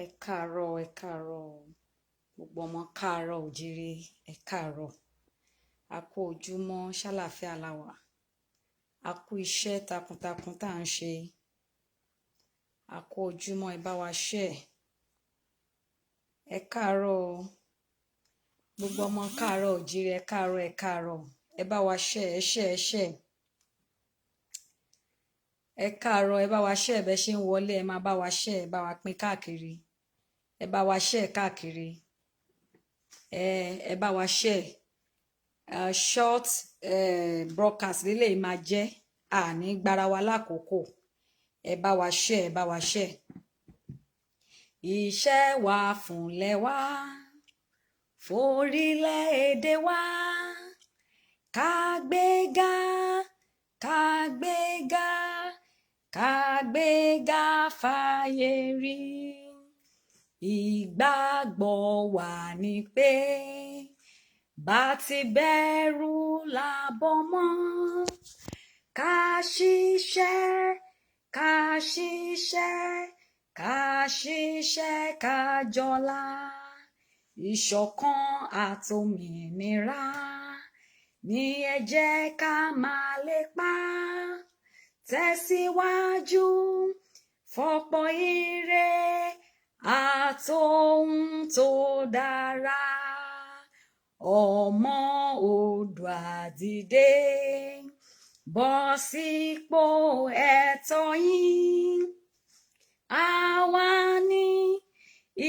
Ẹ káàárọ̀, ẹ káàárọ̀, gbogbo ọmọ káàárọ̀ òjíire, ẹ káàárọ̀. A kú ojúmọ́, ṣàlàáfíà la wà. A kú iṣẹ́ takuntakun tá à ń ṣe. A kú ojúmọ́, ẹ bá wa ṣe. Ẹ káàárọ̀, gbogbo ọmọ káàárọ̀ òjíire, ẹ káàárọ̀, ẹ káàárọ̀. Ẹ bá wa ṣe, ẹ ṣe, ẹ ṣe. Ẹ káàárọ̀, ẹ bá wa ṣe, bẹ́ ṣe ń wọlé, ẹ máa bá wa ṣe, ẹ bá wa pín káàkiri. Ẹ bá wa ṣe káàkiri. Ẹ bá wa ṣe. Short broadcast lílé máa jẹ́ àní gbára wa lákòókò. Ẹ bá wa ṣe, ẹ bá wa ṣe. Iṣẹ́ wa fúnlẹ̀ wa, forílẹ̀-èdè wa, ká gbéga, ká gbéga, ká gbéga fáyé rí. Ìgbàgbọ́ wa ni pé bá ti bẹ̀rù làbọ̀ mọ́, ká ṣiṣẹ́, ká ṣiṣẹ́, ká ṣiṣẹ́, ká jọlá. Ìṣọ̀kan àtòmìnira ni ẹ jẹ́ ká máa lépa. Tẹ̀síwájú fọ́pọ̀ ire àtohun tó dára. Ọmọ Oòduà dìde, bọ́ sípò ẹ̀tọ́ yín. Àwa ni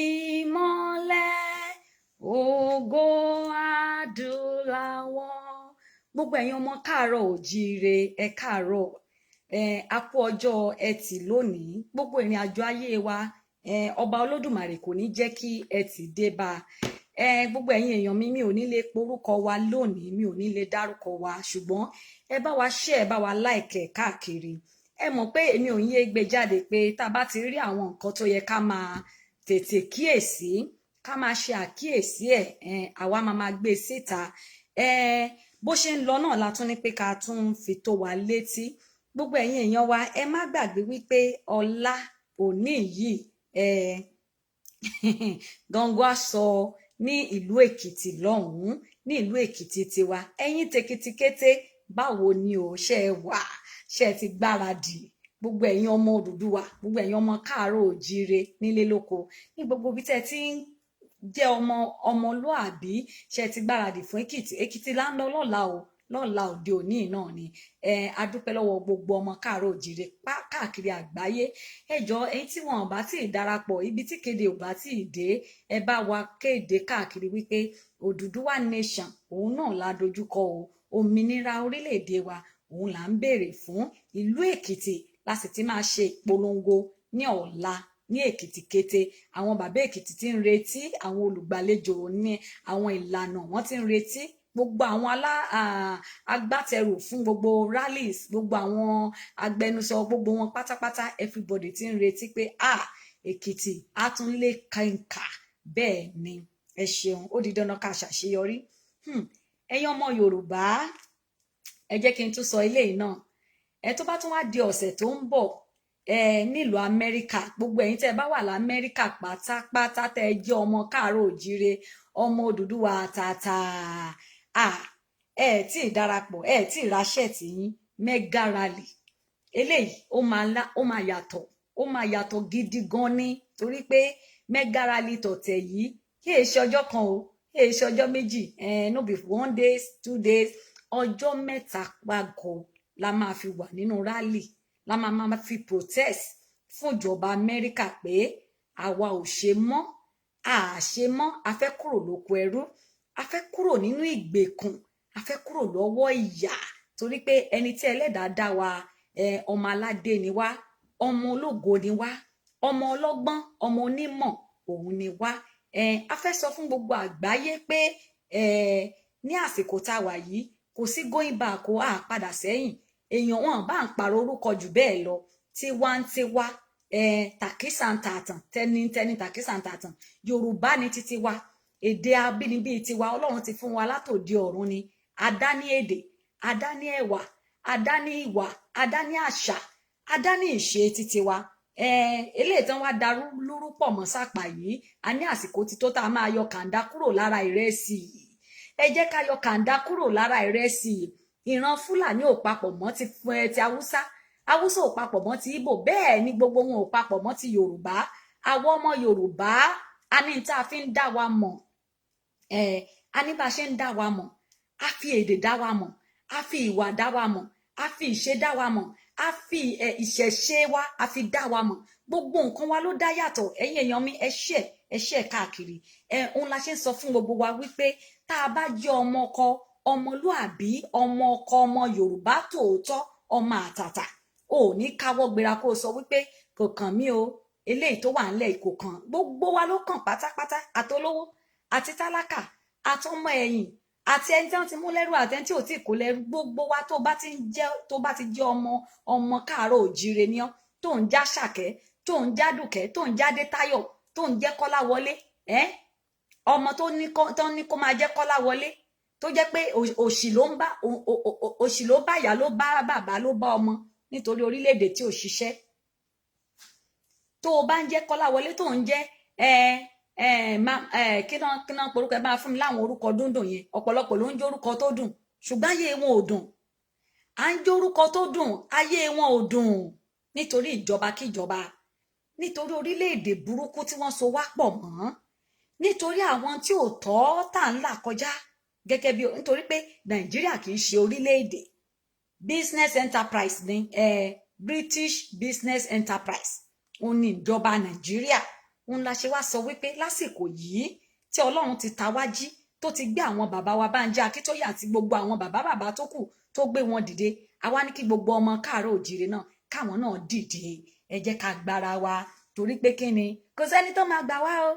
ìmọ́lẹ̀ ògo adúláwọ̀. Gbogbo ẹ̀yin ọmọ káàárọ̀ òjíire, ẹ káàárọ̀. A kú ọjọ́ ẹtì lónìí. Gbogbo ìrìn àjò ayé wa, ọba Olódùmarè kò ní jẹ́ kí ẹtì dé bá. Gbogbo ẹ̀yin èèyàn mi ò ní lè porúkọ wa lónìí, mi ò ní lè dárúkọ wa, ṣùgbọ́n ẹ bá wa share, ẹ bá wa like káàkiri. Ẹ mọ̀ pé èmi ò yé gbé jáde pé tá bá ti rí àwọn nǹkan tó yẹ ká máa tètè kíyèsí, ká máa ṣe àkíyèsí àwa máa gbé síta. Bó ṣe ń lọ náà la tún ní pé ká tún fi tó wa létí. Gbogbo ẹ̀yin èèyàn wa, ẹ má gbàgbé wípé ọ̀la òní yìí Gangan Aṣọ ní ìlú Èkìtì lọ́hùn-ún, ní ìlú Èkìtì tiwa. Ẹ̀yin tèkìtìkété, báwo ni o ṣe wà? Ṣé ti gbáradì? Gbogbo ẹ̀yin ọmọ Odùduwà, gbogbo ẹ̀yin ọmọ káàárọ̀ òjíire nílé lóko, ní gbogbo bí tẹ́ ti ń jẹ́ ọmọlúàbí, ṣé ti gbáradì fún Èkìtì? Èkìtì là ń lọ lọ́la o, lọ́la òde òní náà ni. A dúpẹ́ lọ́wọ́ gbogbo ọmọ káàárọ̀ òjíire káàkiri àgbáyé. Ẹ jọ̀ọ́, ẹ̀yin tí wọn bá tí ì darapọ̀, ibi tí kéde ò bá tí ì dé, ẹ bá wa kéde káàkiri wípé Odùduwà nation òun náà la dojúkọ o. Òmìnira orílẹ̀-èdè wa òun là ń béèrè fún. Ìlú Èkìtì la sì ti máa ṣe ìpolongo ní ọ̀la ní Èkìtì kété. Àwọn bàbá Èkìtì ti ń retí, àwọn olùgbàlejò ní àwọn ìlànà wọn ti ń retí. Gbogbo àwọn agbátẹrù fún gbogbo rallies, gbogbo àwọn agbẹnusọ, gbogbo wọn pátápátá, everybody ti ń retí pé Èkìtì á tún lè kàǹkà. Bẹ́ẹ̀ ni, ẹ ṣeun, ó di dandan ká ṣàṣeyọrí. Ẹ̀yin ọmọ Yorùbá, ẹ jẹ́ kí n tún sọ eléyìí náà. Tó bá tún wá di ọ̀sẹ̀ tó ń bọ̀, nílùú Amẹ́ríkà, gbogbo ẹ̀yin tẹ́ bá wà l'Amẹ́ríkà pátápátá tẹ́ jẹ́ ọmọ káàárọ̀ òjíire, ọmọ Odùduwà tàtà, tí ì darapọ̀, tí ì raṣẹ́ tí yín mega rally eléyìí ó máa yàtọ̀ gidi gan ni, torí pé mega rally tọ̀tẹ̀ yìí kì í ṣe ọjọ́ kan o, kì í ṣe ọjọ́ méjì, no be 1 day 2 days, ọjọ́ mẹ́ta gbáko la máa fi wà nínú rally, la máa fi protest fún ìjọba Amẹ́ríkà pé àwa ò ṣe mọ́, àṣe mọ́, a fẹ́ kúrò lóko ẹrú, a fẹ́ kúrò nínú ìgbèkùn, a fẹ́ kúrò lọ́wọ́ ìyà, torí pé ẹni tí Ẹlẹ́dàá dá wa, ọmọ aládé ni wá, ọmọ ológo ni wá, ọmọ ọlọ́gbọ́n, ọmọ onímọ̀ òun ni wá. A fẹ́ sọ fún gbogbo àgbáyé pé ní àsìkò tá a wà yìí kò sí going back o, padà sẹ́yìn. Èèyàn wọn bá ń pààrọ̀ orúkọ jù bẹ́ẹ̀ lọ, tiwantiwa, tàkísà ń tààtàn, tẹnitẹni tàkísà ń tààtàn. Yorùbá ni títí wa, èdè abínibí tiwa Ọlọ́run ti fún wa látòdì ọ̀run ni. Adá ní èdè, adá ní ẹwà, adá ní ìwà, adá ní àṣà, adá ní ìṣe títí wa. eléyìí tán wá darú lúrú pọ̀ mọ́ sápà yìí a ní àsìkò ti tó tá a máa yọ kàńdá kúrò lára ìrẹsì ẹ jẹ́ ká yọ kàńdá kúrò lára ìrẹsì ìran fúlàní ò papọ̀ mọ́ ti haúsá haúsá ò papọ̀ mọ́ ti ìgbò bẹ́ẹ̀ ni gbogbo wọn ò papọ̀ mọ́ ti yorùbá àwọn ọmọ yorùbá a ní tá a fi ń dá wa mọ̀ a ní bá a ṣe ń dá wa mọ̀ a fi èdè dá wa mọ̀ a fi ìwà dá wa mọ̀ a fi ìṣe dá wa mọ̀ a fi ìṣẹ̀ṣe wa a fi dá wa mọ̀ gbogbo nǹkan wa ló dá yàtọ̀ ẹ̀yin èèyàn mi ẹ ṣẹ̀ káàkiri òun la ṣe ń sọ fún gbogbo wa wípé tá a bá jẹ́ ọmọ ọkọ ọmọlúàbí ọmọ ọkọ ọmọ yorùbá tòótọ́ ọmọ àtàtà ò ní káwọ́ gbéra kó o sọ wípé kò kàn mí o eléyìí tó wà ńlẹ̀ kò kàn gbogbo wa ló kàn pátápátá àtolówó àti tálákà àtọmọ ẹ̀yìn àti ẹni tí wọ́n ti mú lẹ́rú àti ẹni tí ò tí kó lẹ́rú gbogbo wa tó bá ti jẹ́ ọmọ káàárọ̀ òjíire ni ọ́ tó ń já ṣàkẹ́ tó ń já dùkẹ́ tó ń jáde táyọ̀ tó ń jẹ́ kọ́lá wọlé ọmọ tó ní kó máa jẹ́ kọ́lá wọlé tó jẹ́ pé òṣì ló bá ìyá ló bá bàbá ló bá ọmọ nítorí orílẹ̀-èdè tí ò ṣiṣẹ́ tó o bá ń jẹ́ kọ́lá wọlé tó ń jẹ́ kí náà porúkọ ẹ máa fún mi láwọn orúkọ dúndùn yẹn ọ̀pọ̀lọpọ̀ ló ń jẹ́ orúkọ tó dùn ṣùgbọ́n ayé wọn ò dùn à ń jẹ́ orúkọ tó dùn ayé wọn ò dùn nítorí ìjọba kíjọba nítorí orílẹ̀-èdè burúkú tí wọ́n so wá pọ̀ mọ́ nítorí àwọn tí ò tọ́ tà ń là kọjá gẹ́gẹ́ bí nítorí pé nàìjíríà kì í ṣe orílẹ̀-èdè business enterprise ní British business enterprise òun ni ìjọba nàìjíríà òun la ṣe wá sọ wípé lásìkò yìí tí ọlọ́run ti ta wá jí tó ti gbé àwọn bàbá wa Bánjí Akíntóyè àti gbogbo àwọn bàbá tó kù tó gbé wọn dìde àwa ní kí gbogbo ọmọ káàárọ̀ òjíire náà káwọn náà dìde ẹ jẹ́ ká gbára wa torí pé kí ni kò sẹ́ni tó máa gbà wá o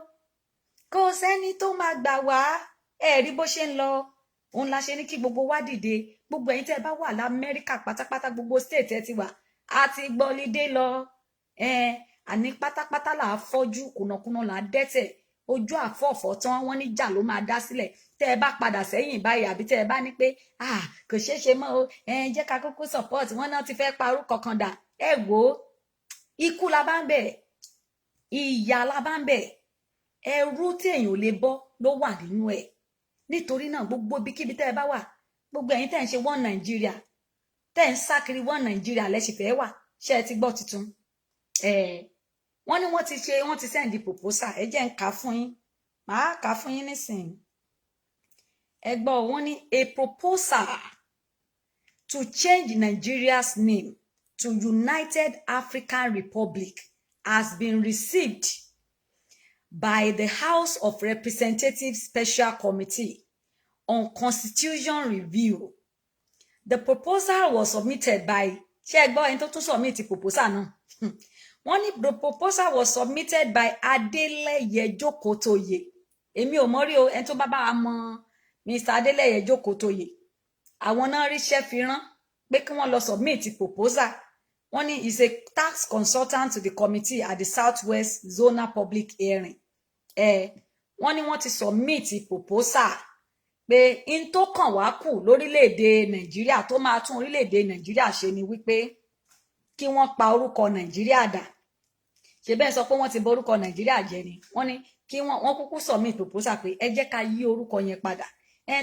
kò sẹ́ni tó máa gbà wá ẹ rí bó ṣe ń lọ òun la ṣe ní kí gbogbo wa dìde gbogbo ẹ̀yin tẹ́ bá wà lamẹ́ríkà pátápátá gbogbo state ẹ ti wà àti gbọ́lidé lọ àní pátápátá là á fọ́jú kùnàkùnà là á dẹ́tẹ̀ ojú àfọ̀fọ̀ tán wọ́n ní jà ló máa dá sílẹ̀ tẹ́ ẹ bá padà sẹ́yìn báyìí àbí tẹ́ ẹ bá ní pé kò ṣeé ṣe mọ́ o jẹ́ ká kúkú support wọn náà ti fẹ́ parú kankan dà ẹ wò ó ikú la bá ń bẹ̀ ìyà la bá ń bẹ̀ ẹrú tí èèyàn ò lè bọ́ ló wà nínú ẹ̀ nítorí náà gbogbo ibikíbi tẹ́ ẹ bá wà gbogbo ẹ̀yin tẹ́ ń ṣe one Nigeria tẹ́ ń sá kiri one Nigeria lẹ́sìfẹ́ wà ṣé ẹ ti gbọ́ tuntun wọ́n ní wọ́n ti send proposal ẹ jẹ́ ń kà fún yín màá kà fún yín nísìnyí ẹ gbọ́ wọ́n ní a proposal to change Nigeria's name to United African Republic has been received by the House of Representatives Special Committee on Constitution Review. The proposal was submitted by ṣé ẹ gbọ́ ẹni tó tún submit proposal náà wọ́n ní the proposal was submitted by Adeleye Jokotoye èmi ò mọ̀ rí o ẹni tó bá wa mọ̀ Mr. Adeleye Jokotoye àwọn náà ríṣẹ́ fi rán pé kí wọ́n lọ submit proposal wọ́n ní is a tax consultant to the committee at the Southwest Zonal Public Hearing wọ́n ní wọ́n ti submit proposal pé in tó kàn wá kù lórílẹ̀-èdè Nàìjíríà tó máa tún orílẹ̀-èdè Nàìjíríà ṣe ni wípé kí wọ́n pa orúkọ Nàìjíríà dà ṣe bẹ́ẹ̀ sọ pé wọ́n ti bà orúkọ Nàìjíríà jẹ́ ni wọ́n ní kí wọ́n kúkú submit proposal pé ẹ jẹ́ ká yí orúkọ yẹn padà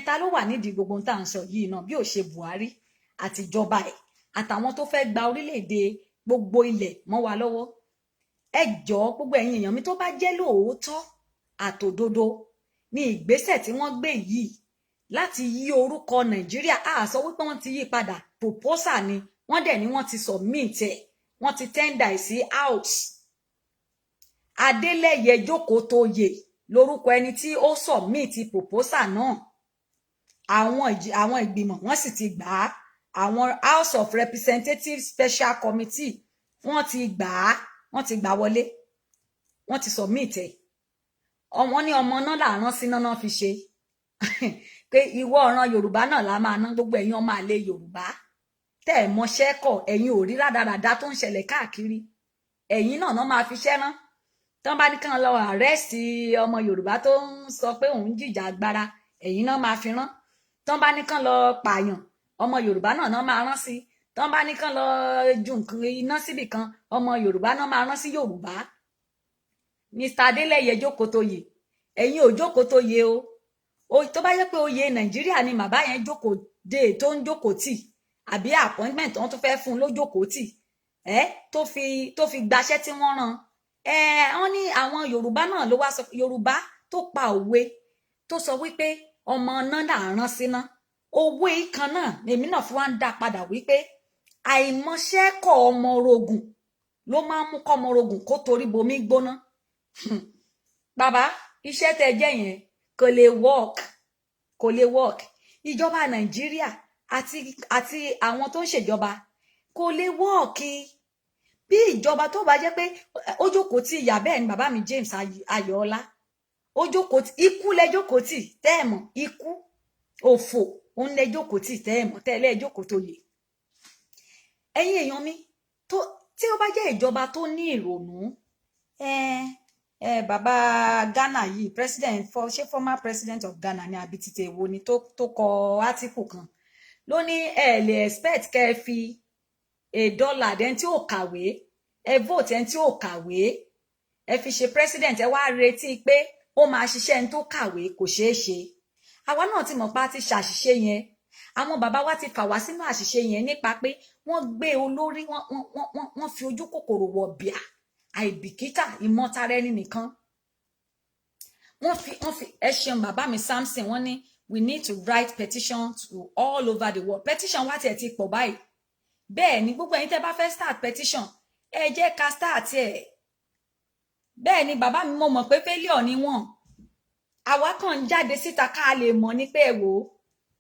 ta ló wà nídìí gbogbo ohun tá à ń sọ yìí náà bí ò ṣe Buhari àtijọba ẹ̀ àtàwọn tó fẹ́ gba orílẹ̀-èdè gbogbo ilẹ̀ mọ́ wa lọ́wọ́ ẹ jọ̀ọ́ gbogbo ẹ̀yin èèyàn mi tó bá jẹ́ lóòótọ́ àtòdodo ní ìgbésẹ̀ tí wọ́n gbé yìí láti yí orúkọ Nàìjíríà sọ wípé wọ́n ti yí padà proposal ni wọ́n dẹ̀ ni wọ́n ti submit ẹ̀ wọ́n ti tender sí house Adeleye Jokotoye lórúkọ ẹni tí ó submit proposal náà àwọn ìgbìmọ̀ wọ́n sì ti gbà á àwọn House of Representatives Special Committee wọ́n ti gbà wọlé wọ́n ti submit ẹ̀ wọ́n ní ọmọ náà làrán sí náà fi ṣe pé ìwọ ọ̀ràn Yorùbá náà la máa ná gbogbo ẹ̀yin ọmọ àlè Yorùbá tẹ́ ẹ̀ mọṣẹ́ kọ̀ ẹ̀yin ò rí rádaràda tó ń ṣẹlẹ̀ káàkiri ẹ̀yin náà máa fi ṣẹ́ rán tán bá ní kàn lọ àrẹ́sì ọmọ Yorùbá tó ń sọ pé òun jìjà agbára ẹ̀yin náà máa fi rán tán bá ní kàn lọ pààyàn ọmọ Yorùbá náà máa rán sí tán bá ní kán lọ ju nǹkan iná síbì kan ọmọ Yorùbá náà máa rán sí Yorùbá. Mr. Adélẹ́yẹ Jókòtóyè ẹ̀yin ò Jókòtóyè o tó bá jẹ́ pé oyè Nàìjíríà ni bàbá yẹn jókòó dé tó ń jókòó tì àbí appointment wọn tó fẹ́ fún un ló jókòó tì tó fi gbaṣẹ́ tí wọ́n rán wọ́n ní àwọn Yorùbá náà ló wá sọ Yorùbá tó pa òwe tó sọ wípé ọmọ náà là ń rán síná owó ìkan náà èmi náà fi wá ń dá padà wípé àìmọṣẹ́ kọ́ ọmọ orogún ló máa ń mú kọ́ ọmọ orogún kó torí bomi gbóná bàbá iṣẹ́ tẹ́ jẹ́ yẹn kò lè work ìjọba Nàìjíríà àti àwọn tó ń ṣèjọba kò lè work bí ìjọba tó bá jẹ́ pé ó jókòó tí ìyá bẹ́ẹ̀ ni bàbá mi James Ayọ̀ọ́lá ó jókòó tí ikú lẹ jókòó tí tẹ́ẹ̀mọ̀ ikú òfò òun lẹ jókòó tí tẹ́ẹ̀mọ̀ tẹ́lẹ̀ jókòó tó yẹ ẹ̀yin èèyàn mi tí ó bá jẹ́ ìjọba tó ní ìrònú bàbá Ghana yìí president ṣé former president of Ghana ni àbí títẹ̀ èwo ni tó kọ átíkù kan ló ní lè expect kẹ́ ẹ fi $1 ẹni tí ò kàwé vote ẹni tí ò kàwé fi ṣe president wá retí pé ó máa ṣiṣẹ́ ẹni tó kàwé kò ṣeé ṣe àwa náà ti mọ̀ pé a ti ṣàṣìṣe yẹn àwọn bàbá wa ti fà wá sínú àṣìṣe yẹn nípa pé wọ́n gbé olórí wọ́n fi ojú kòkòrò wọ̀ bíà àìbìkítà ìmọ̀tara ẹni nìkan wọ́n fi ẹ ṣeun bàbá mi Samson wọ́n ní we need to write petition to all over the world petition wá tiẹ̀ ti pọ̀ báyìí bẹ́ẹ̀ ni gbogbo ẹ̀yin tẹ́ bá fẹ́ start petition ẹ jẹ́ ká start ẹ̀ bẹ́ẹ̀ ni bàbá mi mo mọ̀ pé failure ni wọ́n àwa kàn ń jáde síta ká lè mọ̀ ní pé ẹ wò ó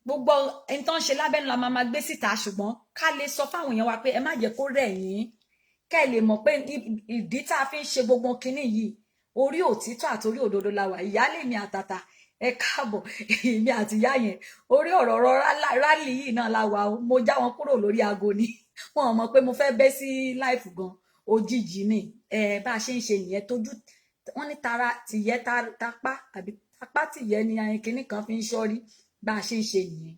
gbogbo ẹni tó ń ṣe lábẹ́nu la máa gbé síta ṣùgbọ́n ká lè sọ fáwọn èèyàn wa pé ẹ má jẹ́ kó rẹ̀ yín kẹ́ ẹ lè mọ̀ pé ìdí tá a fi ń ṣe gbogbo kinní yìí orí òtítọ́ àti orí òdodo la wà ìyálé mi àtàtà ẹ káàbọ̀ èmi àti ìyá yẹn orí ọ̀rọ̀ rálì yìí náà la wà ó mo já wọn kúrò lórí aago ni wọn ò mọ̀ pé mo fẹ́ bẹ́ sí láìfù gan òjijì ni bá a ṣe ń ṣe nìyẹn tójú wọn ní tara tìyẹ tapá àbí tapá tìyẹ ni kinní kan fi ń ṣọ́rí bá a ṣe ń ṣe nìyẹn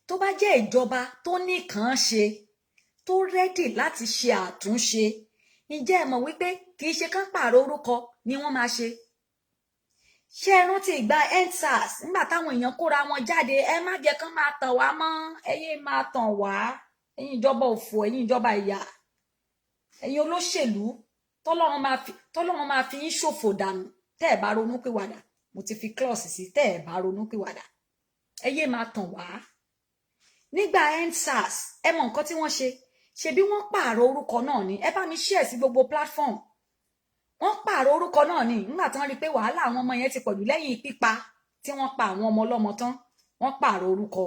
tó bá jẹ́ ìjọba tó nìkan ṣe tó rẹ́dì láti ṣe àtúnṣe ǹjẹ́ ẹ mọ̀ wípé kì í ṣe kán pààrọ̀ orúkọ ni wọ́n máa ṣe ṣé ẹ rántí ìgbà EndSARS nígbà táwọn èèyàn kóra wọn jáde ẹ má jẹ́ kán máa tàn wá mọ́ ẹyẹ máa tàn wá ẹ̀yin ìjọba òfò ẹ̀yin ìjọba ìyà ẹ̀yin olóṣèlú tọ́lọ́run máa fi yín ṣòfò dànù tẹ́ ẹ bá ronú pìwàdà mo ti fi klọ́ọ̀sì sí tẹ́ ẹ bá ronú pìwàdà ẹyẹ máa tàn wá nígbà EndSARS ẹ mọ̀ nǹkan tí wọ́n ṣe bí wọ́n pààrọ̀ orúkọ náà ni ẹ bá mi share sí gbogbo platform wọ́n pààrọ̀ orúkọ náà ni nígbà tí wọ́n rí pé wàhálà àwọn ọmọ yẹn ti pọ̀jù lẹ́yìn pípa tí wọ́n pa àwọn ọmọ ọlọ́mọ tán wọ́n pààrọ̀ orúkọ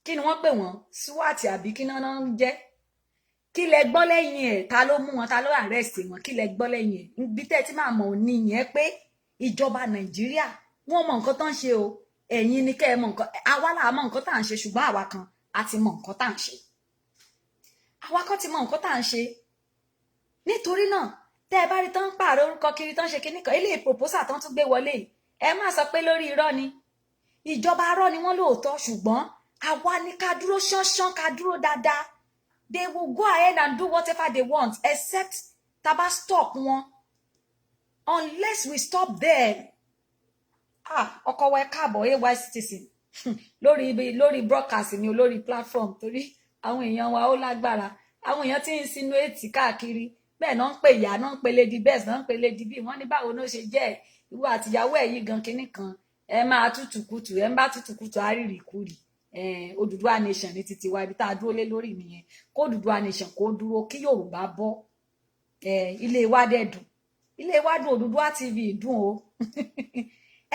kí ni wọ́n pè wọ́n SWAT àbí kí náà ń jẹ́ kí lẹ gbọ́ lẹ́yìn ẹ̀ ta ló mú wọn ta ló arrest wọn kí lẹ gbọ́ lẹ́yìn ẹ̀ ibi tẹ́ ti máa mọ̀ ní yẹn pé ìjọba Nàìjíríà wọ́n mọ̀ nǹkan tó ń ṣe o ẹ̀yin ni kẹ́ ẹ mọ̀ nǹkan àwa là mọ̀ nǹkan tá à ń ṣe ṣùgbọ́n àwa kan a ti mọ̀ nǹkan tá à ń ṣe àwa kan ti mọ̀ nǹkan tá à ń ṣe nítorí náà tẹ́ ẹ bá rí tán ń pààrọ̀ orúkọ kiri tán ṣe kinní kan ilé proposal tán tún gbé wọlé ẹ má sọ pé lórí irọ́ ni ìjọba arọ́ ni wọ́n lóòótọ́ ṣùgbọ́n àwa ni ká dúró ṣánṣán ká dúró dáadáa they will go ahead and do whatever they want except tá bá stop wọn unless we stop them ọkọ wa ẹ káàbọ̀ AY Citizen lórí broadcast ni lórí platform torí àwọn èèyàn wa ó lágbára àwọn èèyàn tí ń sinú ètì káàkiri bẹ́ẹ̀ náà ń pè ìyá náà ń pè lady best náà ń pè lady b wọ́n ní báwo ló ṣe jẹ́ ìwọ àtìyàwó ẹ̀ yìí gan kinní kan ẹ máa tútùkùtù ẹ ń bá tútùkùtù àrírìkúrì Odùduwà nation ní títí wa ibi tá a dúró lé lórí nìyẹn kó Odùduwà nation kó dúró kí Yorùbá bọ́ ilé wa dẹ̀ dùn ilé wa dùn Odùduwà TV dùn o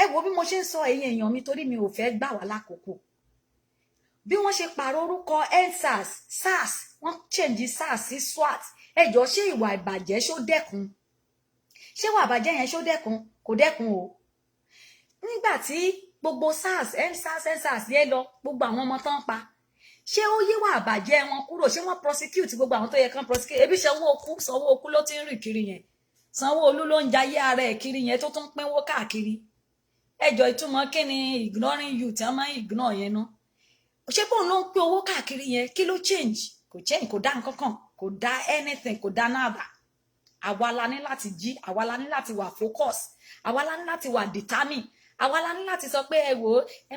ẹ wo bí mo ṣe ń sọ ẹ̀yin èèyàn mi torí mi ò fẹ́ gbà wá lákòókò bí wọ́n ṣe pààrọ̀ orúkọ EndSARS SARS wọ́n change SARS sí SWAT ẹjọ́ ṣé ìwà ìbàjẹ́ ṣó dẹ́kun ṣé ìwà ìbàjẹ́ yẹn ṣó dẹ́kun kò dẹ́kun o nígbà tí gbogbo SARS EndSARS yẹn lọ gbogbo àwọn ọmọ tán pa ṣé ó yíwà ìbàjẹ́ wọn kúrò ṣé wọ́n prosecute gbogbo àwọn tó yẹ kán prosecute ebi Sanwó-Olú ló ti ń rìn kiri yẹn Sanwó-Olú ló ń jayé ara ẹ̀ kiri yẹn tó tún pínwó káàkiri ẹjọ́ ìtumọ̀ kí ni ignoring youth ẹ máa ń ignore yẹn náà ṣé bóun ló ń pín owó káàkiri yẹn kí ló change kò dá nǹkan kan kò dá anything kò dá nada. Àwa la ní láti jí, àwa la ní láti wà focus, àwa la ní láti wà determine, àwa la ní láti sọ pé ẹ wò ó ẹ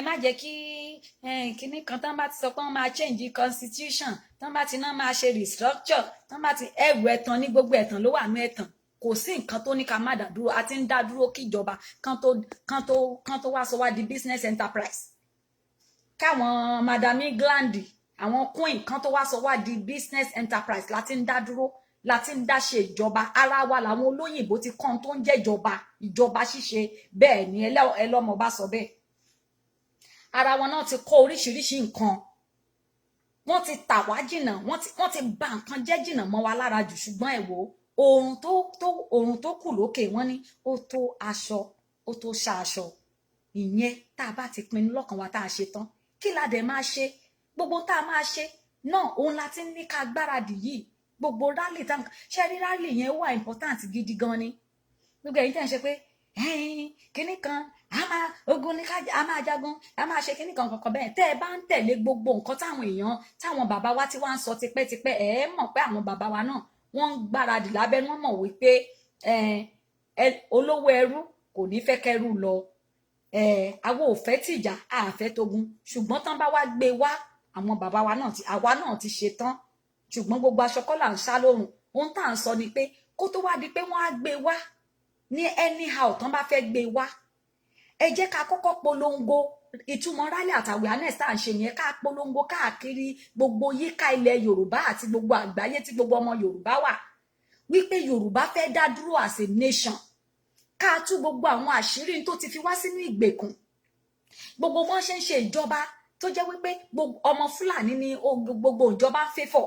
má jẹ́ kí kíní kan tán bá ti sọ pé wọ́n máa change constitution tán bá ti náà máa ṣe restructure tán bá ti ẹrù ẹ̀tàn ní gbogbo ẹ̀tàn ló wà ní ẹ̀tàn. Kò sí nǹkan tó ní ká má dá dúró, a ti ń dá dúró kí ìjọba kan tó wá sọ wá di business enterprise. Káwọn Madam England àwọn queen kan tó wá sọ wá di business enterprise láti ń dá dúró láti ń dá ṣe ìjọba. Ara wa làwọn olóyìnbó ti kàn tó ń jẹ́ ìjọba ṣíṣe. Bẹ́ẹ̀ ni ẹlọ́mọ bá sọ bẹ́ẹ̀. Ara wọn náà ti kọ́ oríṣiríṣi nǹkan, wọ́n ti tà wá jìnnà, wọ́n ti bà nǹkan jẹ́ jìnnà mọ́ wa lára jù. Ṣùgbọ́n ẹ wò oòrùn tó kù lókè wọ́n ní ó tó aṣọ ó tó ṣaṣọ. Ìyẹn tá a bá ti pinnu lọ́kàn wa tá a ṣe tán kí la dẹ̀ máa ṣe. Gbogbo tá a máa ṣe náà òun la ti ní ká gbáradì yìí. Gbogbo rally tá ṣe rí rally yẹn wà important gidi gan ni. Gbogbo ẹ̀yin tẹ́ ń ṣe pé kíní kan ogun ní ká a máa jagun a máa ṣe kíní kan kankan bẹ́ẹ̀. Tẹ́ ẹ bá ń tẹ̀lé gbogbo nǹkan táwọn bàbá wa ti wá ń sọ tipẹ́tipẹ́ ẹ mọ̀ pé àwọn bàbá wa náà wọ́n ń gbáradì lábẹ́ wọ́n mọ̀ wípé olówó ẹrú kò ní fẹ́ kẹrú lọ. Àwọn ò fẹ́ tìjà àfẹ́ tógun. Ṣùgbọ́n tán bá wá gbé wá àwọn bàbá wa náà àwa náà ti ṣe tán. Ṣùgbọ́n gbogbo aṣọ kọ́ là ń ṣá lórùn. Ohun tá à ń sọ ni pé kó tó wá di pé wọ́n á gbé wá ní anyhow tán bá fẹ́ gbé wá. Ẹ jẹ́ ká kọ́kọ́ polongo ìtumọ̀ rally àti awareness tá à ń ṣe yẹn, ká polongo káàkiri gbogbo yíká ilẹ̀ Yorùbá àti gbogbo àgbáyé tí gbogbo ọmọ Yorùbá wà wípé Yorùbá fẹ́ dá dúró as a nation. Ká tú gbogbo àwọn àṣírí tó ti fi wá sínú ìgbèkùn. Gbogbo wọn ṣe ń ṣe ìjọba tó jẹ́ wípé ọmọ Fúlàní ni gbogbo ìjọba ń fẹ́ fọ̀.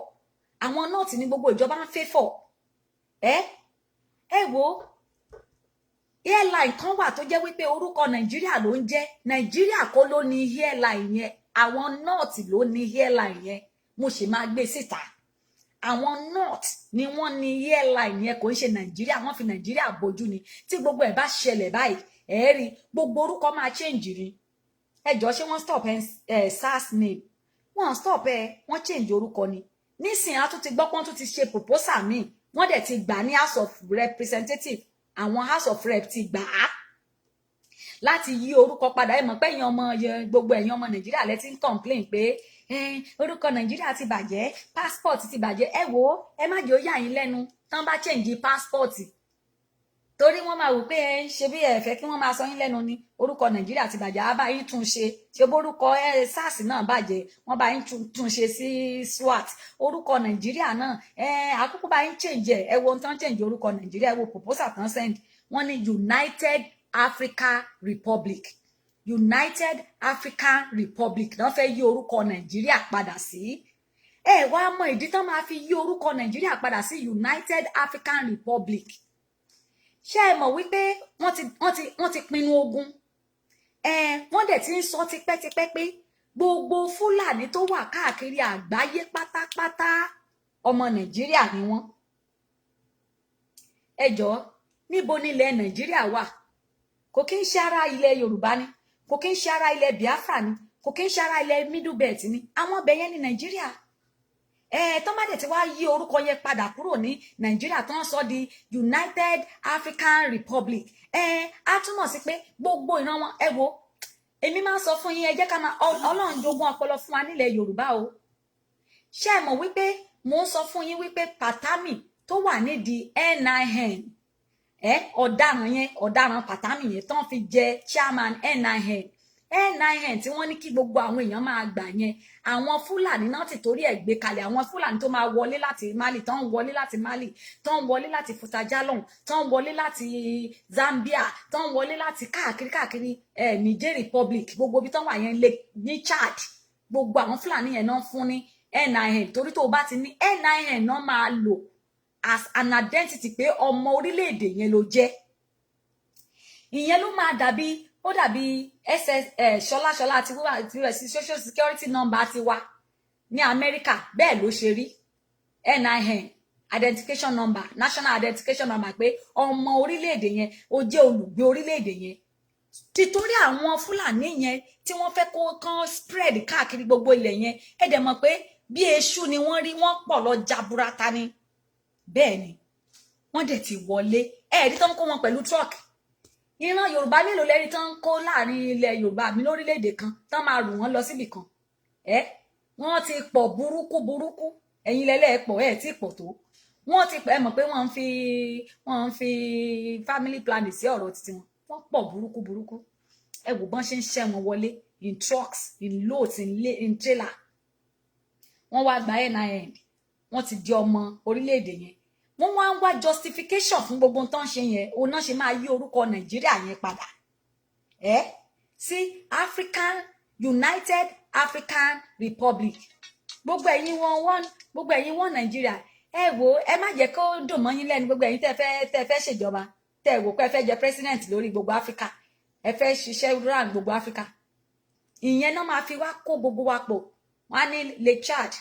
Àwọn nọ́ọ̀tì ni gbogbo ìjọba ń fẹ́ fọ̀. Ẹ wo airline kan wà tó jẹ́ wípé orúkọ Nàìjíríà ló ń jẹ́. Nàìjíríà kọ́ ló ní airline yẹn, àwọn nọ́ọ̀tì ló ní airline yẹn. Mo sì máa gbé síta. Àwọn north ni wọ́n ní airline yẹn, kò ń ṣe Nàìjíríà. Wọ́n fi Nàìjíríà bojú ni. Tí gbogbo ẹ̀ bá ṣẹlẹ̀ báyìí ẹ rí gbogbo orúkọ máa change ni. Ẹjọ́ ṣé wọ́n stop SARS name? Wọ́n stop wọ́n change orúkọ ni. Nísìnyí a tún ti gbọ́ pọ́n tún ti ṣe proposal míì. Wọ́n dẹ̀ ti gbà ní House of Representatives. Àwọn House of Rep ti gbà á láti yí orúkọ padà. Ẹ mọ̀ pé gbogbo ẹ̀yin ọmọ Nàìjíríà lẹ ti ń complain pé orúkọ Nàìjíríà ti bàjẹ́, passport ti bàjẹ́. Ẹ wò ó ẹ má jẹ́ ó yà yín lẹ́nu tán bá change passport. Torí wọ́n máa wò pé ṣe bí ẹ fẹ́ kí wọ́n máa sọ yín lẹ́nu ni orúkọ Nàìjíríà ti bàjẹ́ á bá yín tún ṣe. Ṣé borúkọ SARS náà bàjẹ́ wọ́n bá yín tún ṣe sí SWAT. Orúkọ Nàìjíríà náà àkókò bá yín change ẹ wo tán change orúkọ Nàìjíríà. Ẹ wo proposal tán send wọ́n ní United African Republic. United African Republic náà fẹ́ yí orúkọ Nàìjíríà padà sí. Wá mọ ìdí tán máa fi yí orúkọ Nàìjíríà padà sí United African Republic. Ṣé ẹ mọ̀ wípé wọ́n ti pinnu ogun. Wọ́n dẹ̀ ti ń sọ tipẹ́tipẹ́ pé gbogbo Fúlàní tó wà káàkiri àgbáyé pátápátá ọmọ Nàìjíríà ni wọ́n. Ẹ jọ̀ọ́ níbo nílẹ̀ Nàìjíríà wà? Kò kí ń ṣe ara ilẹ̀ Yorùbá ni, kò kí ń ṣe ara ilẹ̀ Biafra ni, kò kí ń ṣe ara ilẹ̀ Middle Belt ni. Àwọn ọbẹ̀ yẹn ní Nàìjíríà. Tó má dẹ̀ ti wá yí orúkọ yẹn padà kúrò ní Nàìjíríà tó ń sọ di United African Republic. Á túmọ̀ sí pé gbogbo ìran wọn. Ẹ wo èmi máa ń sọ fún yín ẹ jẹ́ ká máa Ọlọ́run jogún ọpọlọ fún wa nílẹ̀ Yorùbá o. Ṣé ẹ mọ̀ wípé mò ń sọ fún yín wípé Pàtámì tó wà nídìí NIN ọ̀daràn Pàtámì yẹn tán fi jẹ chairman NIN tí wọ́n ní kí gbogbo àwọn èèyàn máa gbà yẹn. Àwọn Fúlàní náà ti torí ẹ̀ gbé kalẹ̀. Àwọn Fúlàní tó máa wọlé láti Mali, tán wọlé láti Mali, tán wọlé láti Futajalon, tán wọlé láti Zambia, tán wọlé láti káàkiri Niger Republic, gbogbo ibi tán wà yẹn lè ní Chad. Gbogbo àwọn Fúlàní yẹn náà fún ní NIN torí tó bá ti ní NIN náà máa lò as an identity pé ọmọ orílẹ̀-èdè yẹn ló jẹ́. Ìyẹn ló máa dàbí ṣọlá ti wá ti social security number ti wá ní Amẹ́ríkà. Bẹ́ẹ̀ ló ṣe rí NIN identification number, national identification number pé ọmọ orílẹ̀-èdè yẹn ó jẹ́ olùgbé orílẹ̀-èdè yẹn. títorí àwọn Fúlàní yẹn tí wọ́n fẹ́ kó kàn spread káàkiri gbogbo ilẹ̀ yẹn ẹ dẹ̀ mọ̀ pé bí èṣù ni wọ́n rí wọ́n pọ̀ lọ jaburata ni bẹ́ẹ̀ ni wọ́n dẹ̀ ti wọlé ẹ̀ẹ́dí tó ń kó wọn pẹ̀lú truck ìran Yorùbá mélòó lẹ́rí tó ń kó láàrin ilẹ̀ Yorùbá mi lórílẹ̀‐èdè kan tó máa rù wọ́n lọ síbì kan wọ́n ti pọ̀ burúkú ẹ̀yin lẹ́lẹ́ pọ̀ ẹ̀ tí pọ̀ tó wọ́n ti pẹ́ mọ̀ pé wọ́n ń fi family planning sí ọ̀rọ̀ títí wọn wọ́n pọ̀ burúkú ẹ wò bọ́n ṣe ń ṣẹ́ wọn wọlé in trucks in loads in trailer wọ́n wá gba NIN wọ́n ti di ọmọ orílẹ̀-èdè yẹn wọ́n wá ń wá justification fún gbogbo tó ń ṣe yẹn òun náà ṣe máa yí orúkọ Nàìjíríà yẹn padà sí United African Republic gbogbo ẹ̀yin wọn Nàìjíríà ẹ wò ẹ má jẹ́ kó dùn mọ́ yín lẹ́nu gbogbo ẹ̀yin tẹ́ fẹ́ ṣèjọba tẹ́ wò pé ẹ fẹ́ jẹ president lórí gbogbo Áfíríkà ẹ fẹ́ ṣiṣẹ́ rán gbogbo Áfíríkà ìyẹn náà máa fi wá kó gbogbo wa pọ̀ wọ́n á ní Lake Chad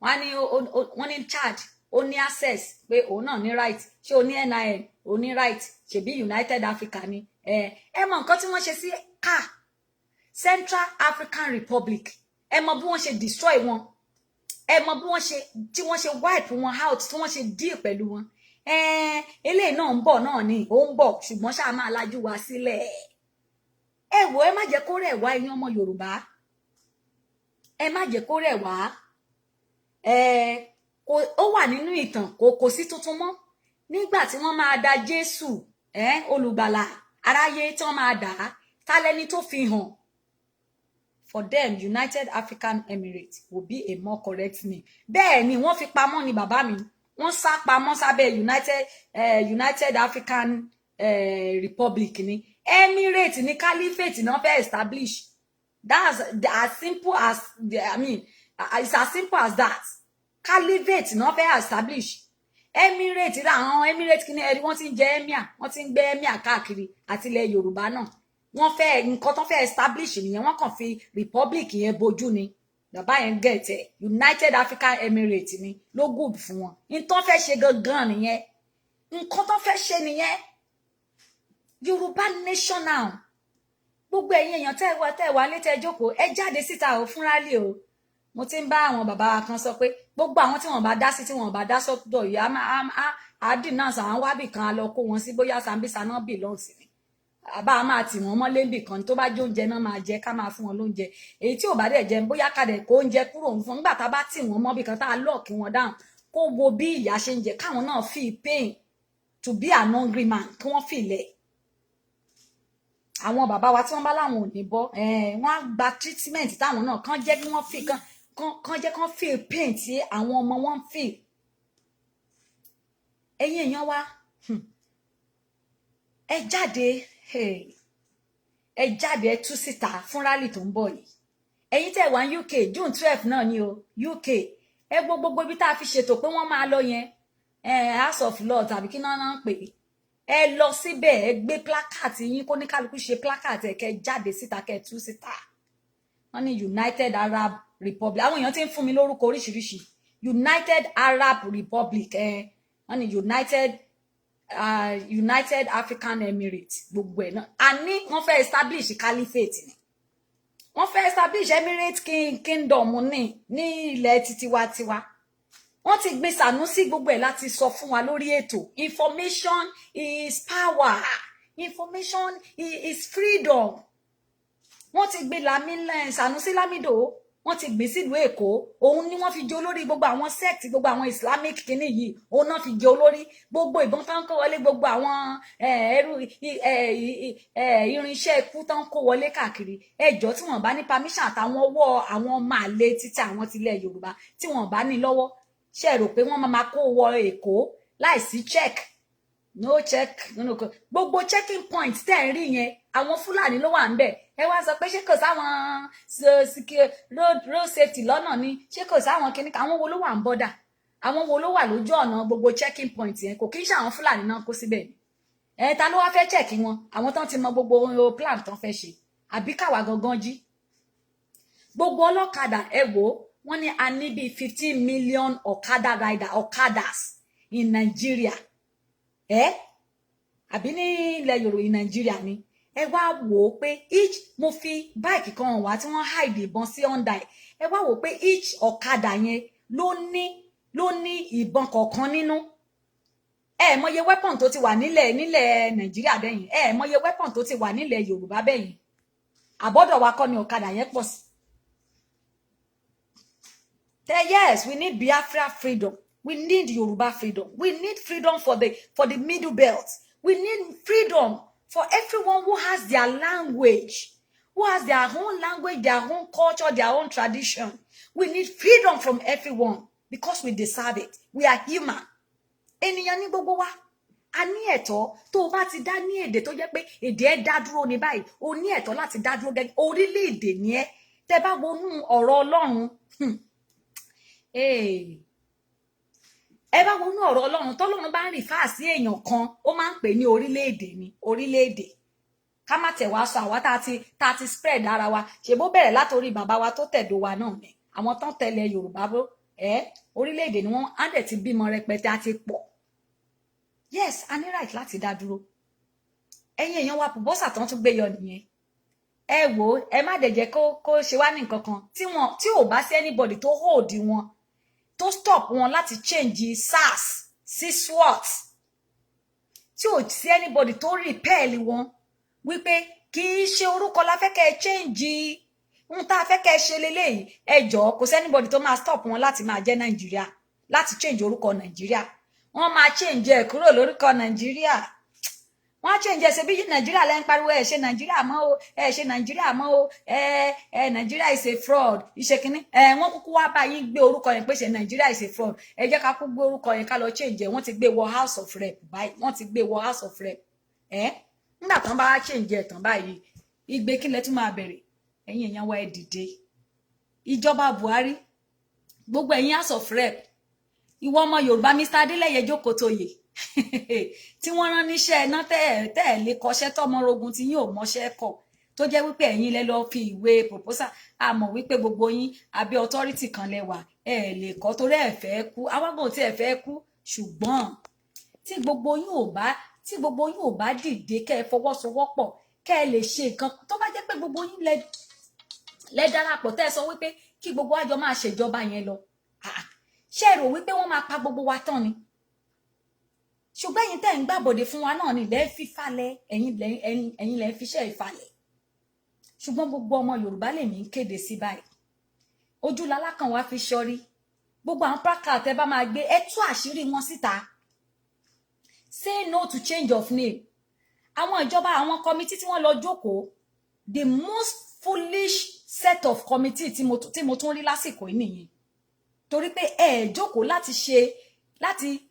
wọ́n ní Chad ó ní access pé òun náà ní right ṣé o ní NIN ó ní right ṣebí United Africa ni ẹ mọ nǹkan tí wọ́n ṣe sí Central African Republic ẹ mọ bí wọ́n ṣe destroy wọn ẹ mọ bí wọ́n ṣe wipe wọn out tí wọ́n ṣe deal pẹ̀lú wọn eléyìí náà ń bọ̀ náà ni ó ń bọ̀ ṣùgbọ́n ṣáà máa lajú wa sílẹ̀ ẹ wò ẹ má jẹ́ kó rẹ̀ wá ẹ̀yin ọmọ Yorùbá ẹ má jẹ́ kó rẹ̀ wá ó wà nínú ìtàn kò sí tuntun mọ́ nígbà tí wọ́n máa da Jésù olùgbàlà aráyé tí wọ́n máa dà á tálẹ́ni tó fi hàn for them United African Emirates will be a more correct name bẹ́ẹ̀ ni wọ́n fi pamọ́ ni bàbá mi wọ́n sá pamọ́ sábẹ́ United African Republic ni Emirates ni Caliphate náà fẹ́ establish that's as simple as it's as simple as that Caliphate náà fẹ́ establish Emirates ra àwọn Emirates kí ni ẹ̀rí wọ́n ti ń jẹ emir wọ́n ti ń gbé emir káàkiri àti ilẹ̀ Yorùbá náà wọ́n fẹ́ nǹkan tó fẹ́ establish nìyẹn wọ́n kàn fi republic yẹn bojú ni bàbá yẹn gẹ̀ẹ́tẹ̀ United African Emirates ni ló good fún wọn nǹkan fẹ́ ṣe gangan nìyẹn nǹkan tó fẹ́ ṣe nìyẹn Yorùbá nation now gbogbo ẹ̀yin èèyàn tẹ́ wà létí ẹ jókòó ẹ jáde síta ò fúnra lé o mo ti ń bá àwọn bàbá kan sọ pé gbogbo àwọn tí wọ́n bá dá sí tí wọ́n bá dá sọ́dọ̀ yìí á denounce àwọn wábì kan á lọ kó wọn sí bóyá Sambisa náà belong sí ni àbá máa tì wọ́n mọ́lé níbì kan tó bá jẹ oúnjẹ náà máa jẹ ká máa fún wọn lóúnjẹ èyí tí ò bá dẹ̀ jẹ bóyá ká dẹ̀ kó oúnjẹ kúrò fún nígbà tá a bá tì wọ́n mọ́bì kan tá a lọ́ọ̀kì wọn dáhùn kó wo bí ìyá ṣe ń jẹ káwọn náà feel pain to be an hungry man kí wọ́n feel ẹ̀ àwọn bàbá wa tí wọ́n bá láwọn ò ní bọ́ wọ́n á gba treatment táwọn náà kàn jẹ́ kí wọ́n feel kàn jẹ́ kàn feel pain tí àwọn ọmọ wọn feel ẹ̀yin èèyàn wa ẹ jáde ẹ tú síta fún rally tó ń bọ̀ yìí ẹ̀yin tẹ́ wà ní UK June 12 náà ni o UK ẹ gbogbo ibi tá a fi ṣètò pé wọ́n máa lọ yẹn House of Law tàbí kí náà ń pè ẹ lọ síbẹ̀ ẹ gbé placard yín kó ní kálukú ṣe placard ẹ kẹ́ jáde síta kẹ́ tú síta wọ́n ní United Arab Republic àwọn èèyàn ti ń fún mi lórúkọ oríṣiríṣi United Arab Republic wọ́n ní United African Emirates gbogbo ẹ̀ náà àní wọ́n fẹ́ establish caliphate ni wọ́n fẹ́ establish Emirate kingdom ní ilẹ̀ titiwa wọ́n ti gbé Sanusi gbogbo ẹ̀ láti sọ fún wa lórí ètò information is power information is freedom wọ́n ti gbé Sanusi Lamido wọ́n ti gbé sílùú Èkó òun ni wọ́n fi jẹ olórí gbogbo àwọn sect gbogbo àwọn Islamic kìíní yìí òun náà fi jẹ olórí gbogbo ìbọn tán kó wọlé gbogbo àwọn irinṣẹ́ ikú tán kó wọlé káàkiri ẹjọ́ tí wọ́n bá ní permission àtàwọn ọwọ́ àwọn máa lé títí àwọn tilẹ̀ Yorùbá tí wọ́n bá ní lọ́wọ́ ṣe rò pé wọ́n máa kó wọ Èkó láìsí check no check gbogbo checking point tẹ́ ń rí yẹn àwọn Fúlàní ló wà ń bẹ̀ ẹ wá sọ pé ṣé kò sáwọn road safety lọ́nà ni ṣé kò sáwọn kìnnìkan àwọn wo ló wà ń bọ́dà àwọn wo ló wà lójú ọ̀nà gbogbo checking point yẹn kò kí ń ṣe àwọn Fúlàní náà kó síbẹ̀ ni ta ló wá fẹ́ check wọn àwọn tán ti mọ gbogbo plan tán fẹ́ ṣe àbí káwa gangan jí gbogbo ọlọ́kadà ẹ wò wọ́n ní a ní bíi 15 million ọ̀kadas in Nigeria àbí ní ilẹ̀ Yorùbá Nàìjíríà ni ẹ wá wò ó pé each mo fi báìkì kan hàn wá tí wọ́n hide ìbọn sí ọ̀ndà ẹ wá wò ó pé each ọ̀kadà yẹn ló ní ìbọn kọ̀ọ̀kan nínú ẹ mọye weapon tó ti wà nílẹ̀ Nàìjíríà bẹ́yìn ẹ mọye weapon tó ti wà nílẹ̀ Yorùbá bẹ́yìn àbọ́dọ̀ wa kọ́ ni ọ̀kadà yẹn pọ̀ sí. Yes, we need Biafra freedom. We need Yoruba freedom. We need freedom for the middle belt. We need freedom for everyone who has their language, who has their own language, their own culture, their own tradition. We need freedom from everyone because we deserve it. We are human. Ènìyàn ní gbogbo wa. A ní ẹ̀tọ́ tó bá ti dá ní èdè tó jẹ́ pé èdè ẹ dá dúró ní báyìí. O ní ẹ̀tọ́ láti dá dúró gẹ́gẹ́ orílẹ̀-èdè ni ẹ́. Tẹ́ bá wọnú ọ̀rọ̀ Ọlọ́run. Ẹ bá wọnú ọ̀rọ̀ Ọlọ́run tọ́lọ́run bá ń rìn fáà sí èèyàn kan ó máa ń pè ní orílẹ̀-èdè ni orílẹ̀-èdè ká má tẹ̀ wá sọ àwa tá ti spread ara wa ṣe bó bẹ̀rẹ̀ látòrí bàbá wa tó tẹ̀dó wa náà ni àwọn tán tẹ̀lé Yorùbá bó orílẹ̀-èdè ni wọ́n á dẹ̀ ti bímọ rẹpẹtẹ á ti pọ̀ yes a ní right láti dá dúró ẹ̀yin èèyàn wa pùbọ́sà tán tún gbé yọ nìyẹn ẹ wò ẹ má dẹ̀ jẹ́ kó ṣe wá ní nǹkan kan tí ò bá sí anybody tó hold wọn tó stop wọn láti change SARS sí SWOT tí ò sí anybody tó repel wọn wípé kì í ṣe orúkọ la fẹ́ kẹ́ change ń tá fẹ́ kẹ́ ṣe leléyìí ẹ jọ̀ọ́ kò sí anybody tó máa stop wọn láti máa jẹ́ Nàìjíríà láti change orúkọ Nàìjíríà wọ́n máa change ẹ̀ kúrò lórúkọ Nàìjíríà wọ́n á change ẹ̀ ṣe bí Nàìjíríà lẹ́ ń pariwo ẹ̀ ṣe Nàìjíríà mọ́ o ẹ̀ ṣe Nàìjíríà mọ́ o Nàìjíríà is a fraud iṣẹ́ kínní wọ́n kúkú wá bá yín gbé orúkọ yẹn pé ṣe Nàìjíríà is a fraud ẹ jẹ́ ká kú gbé orúkọ yẹn ká lọ change ẹ̀ wọ́n ti gbé wọ House of Rep báyìí wọ́n ti gbé wọ House of Rep nígbà tán bá wá change ẹ̀ tán báyìí ìgbé kílẹ̀ tún máa bẹ̀rẹ̀ ẹ̀yin èèyàn wa ẹ dìde ìjọba Buhari gbogbo ẹ̀yin House of Rep ìwọ ọmọ Yorùbá Mr. Adeleye Jókòtóyè tí wọ́n rán níṣẹ́ iná tẹ́ lè kọ́ṣẹ́ tọ́mọ rogun tí yín ò mọṣẹ́ kọ̀ tó jẹ́ wípé ẹ̀yin lẹ lọ fi ìwé proposal àmọ́ wípé gbogbo yín abẹ́ authority kan lẹ́wà lè kọ́ torí ẹ fẹ́ kú awágbọ̀n tí ẹ fẹ́ kú ṣùgbọ́n tí gbogbo yín ò bá dìde kẹ́ ẹ fọwọ́sowọ́pọ̀ kẹ́ ẹ lè ṣe nǹkan tó bá jẹ́ pé gbogbo yín lẹ darapọ̀ tẹ́ ẹ sọ wípé kí gbogbo àjọ máa ṣèjọba yẹn lọ ṣé rò wípé wọ́n máa pa gbogbo wa tán ni ṣùgbọ́n ẹ̀yin tẹ́ ń gbàbọ̀dé fún wa náà ni lẹ́ fi falẹ̀ ẹ̀yin lẹ́ fi ṣe ìfalẹ̀ ṣùgbọ́n gbogbo ọmọ Yorùbá lèmi ń kéde sí báyìí ojú lalákan wa fi ṣọrí gbogbo àwọn prákà tẹ́ bá máa gbé ẹ tú àṣírí wọn síta say no to change of name àwọn ìjọba àwọn committee tí wọ́n lọ jókòó the most foolish set of committee tí mo tún rí lásìkò yìí nìyẹn torí pé ẹ jókòó láti ṣe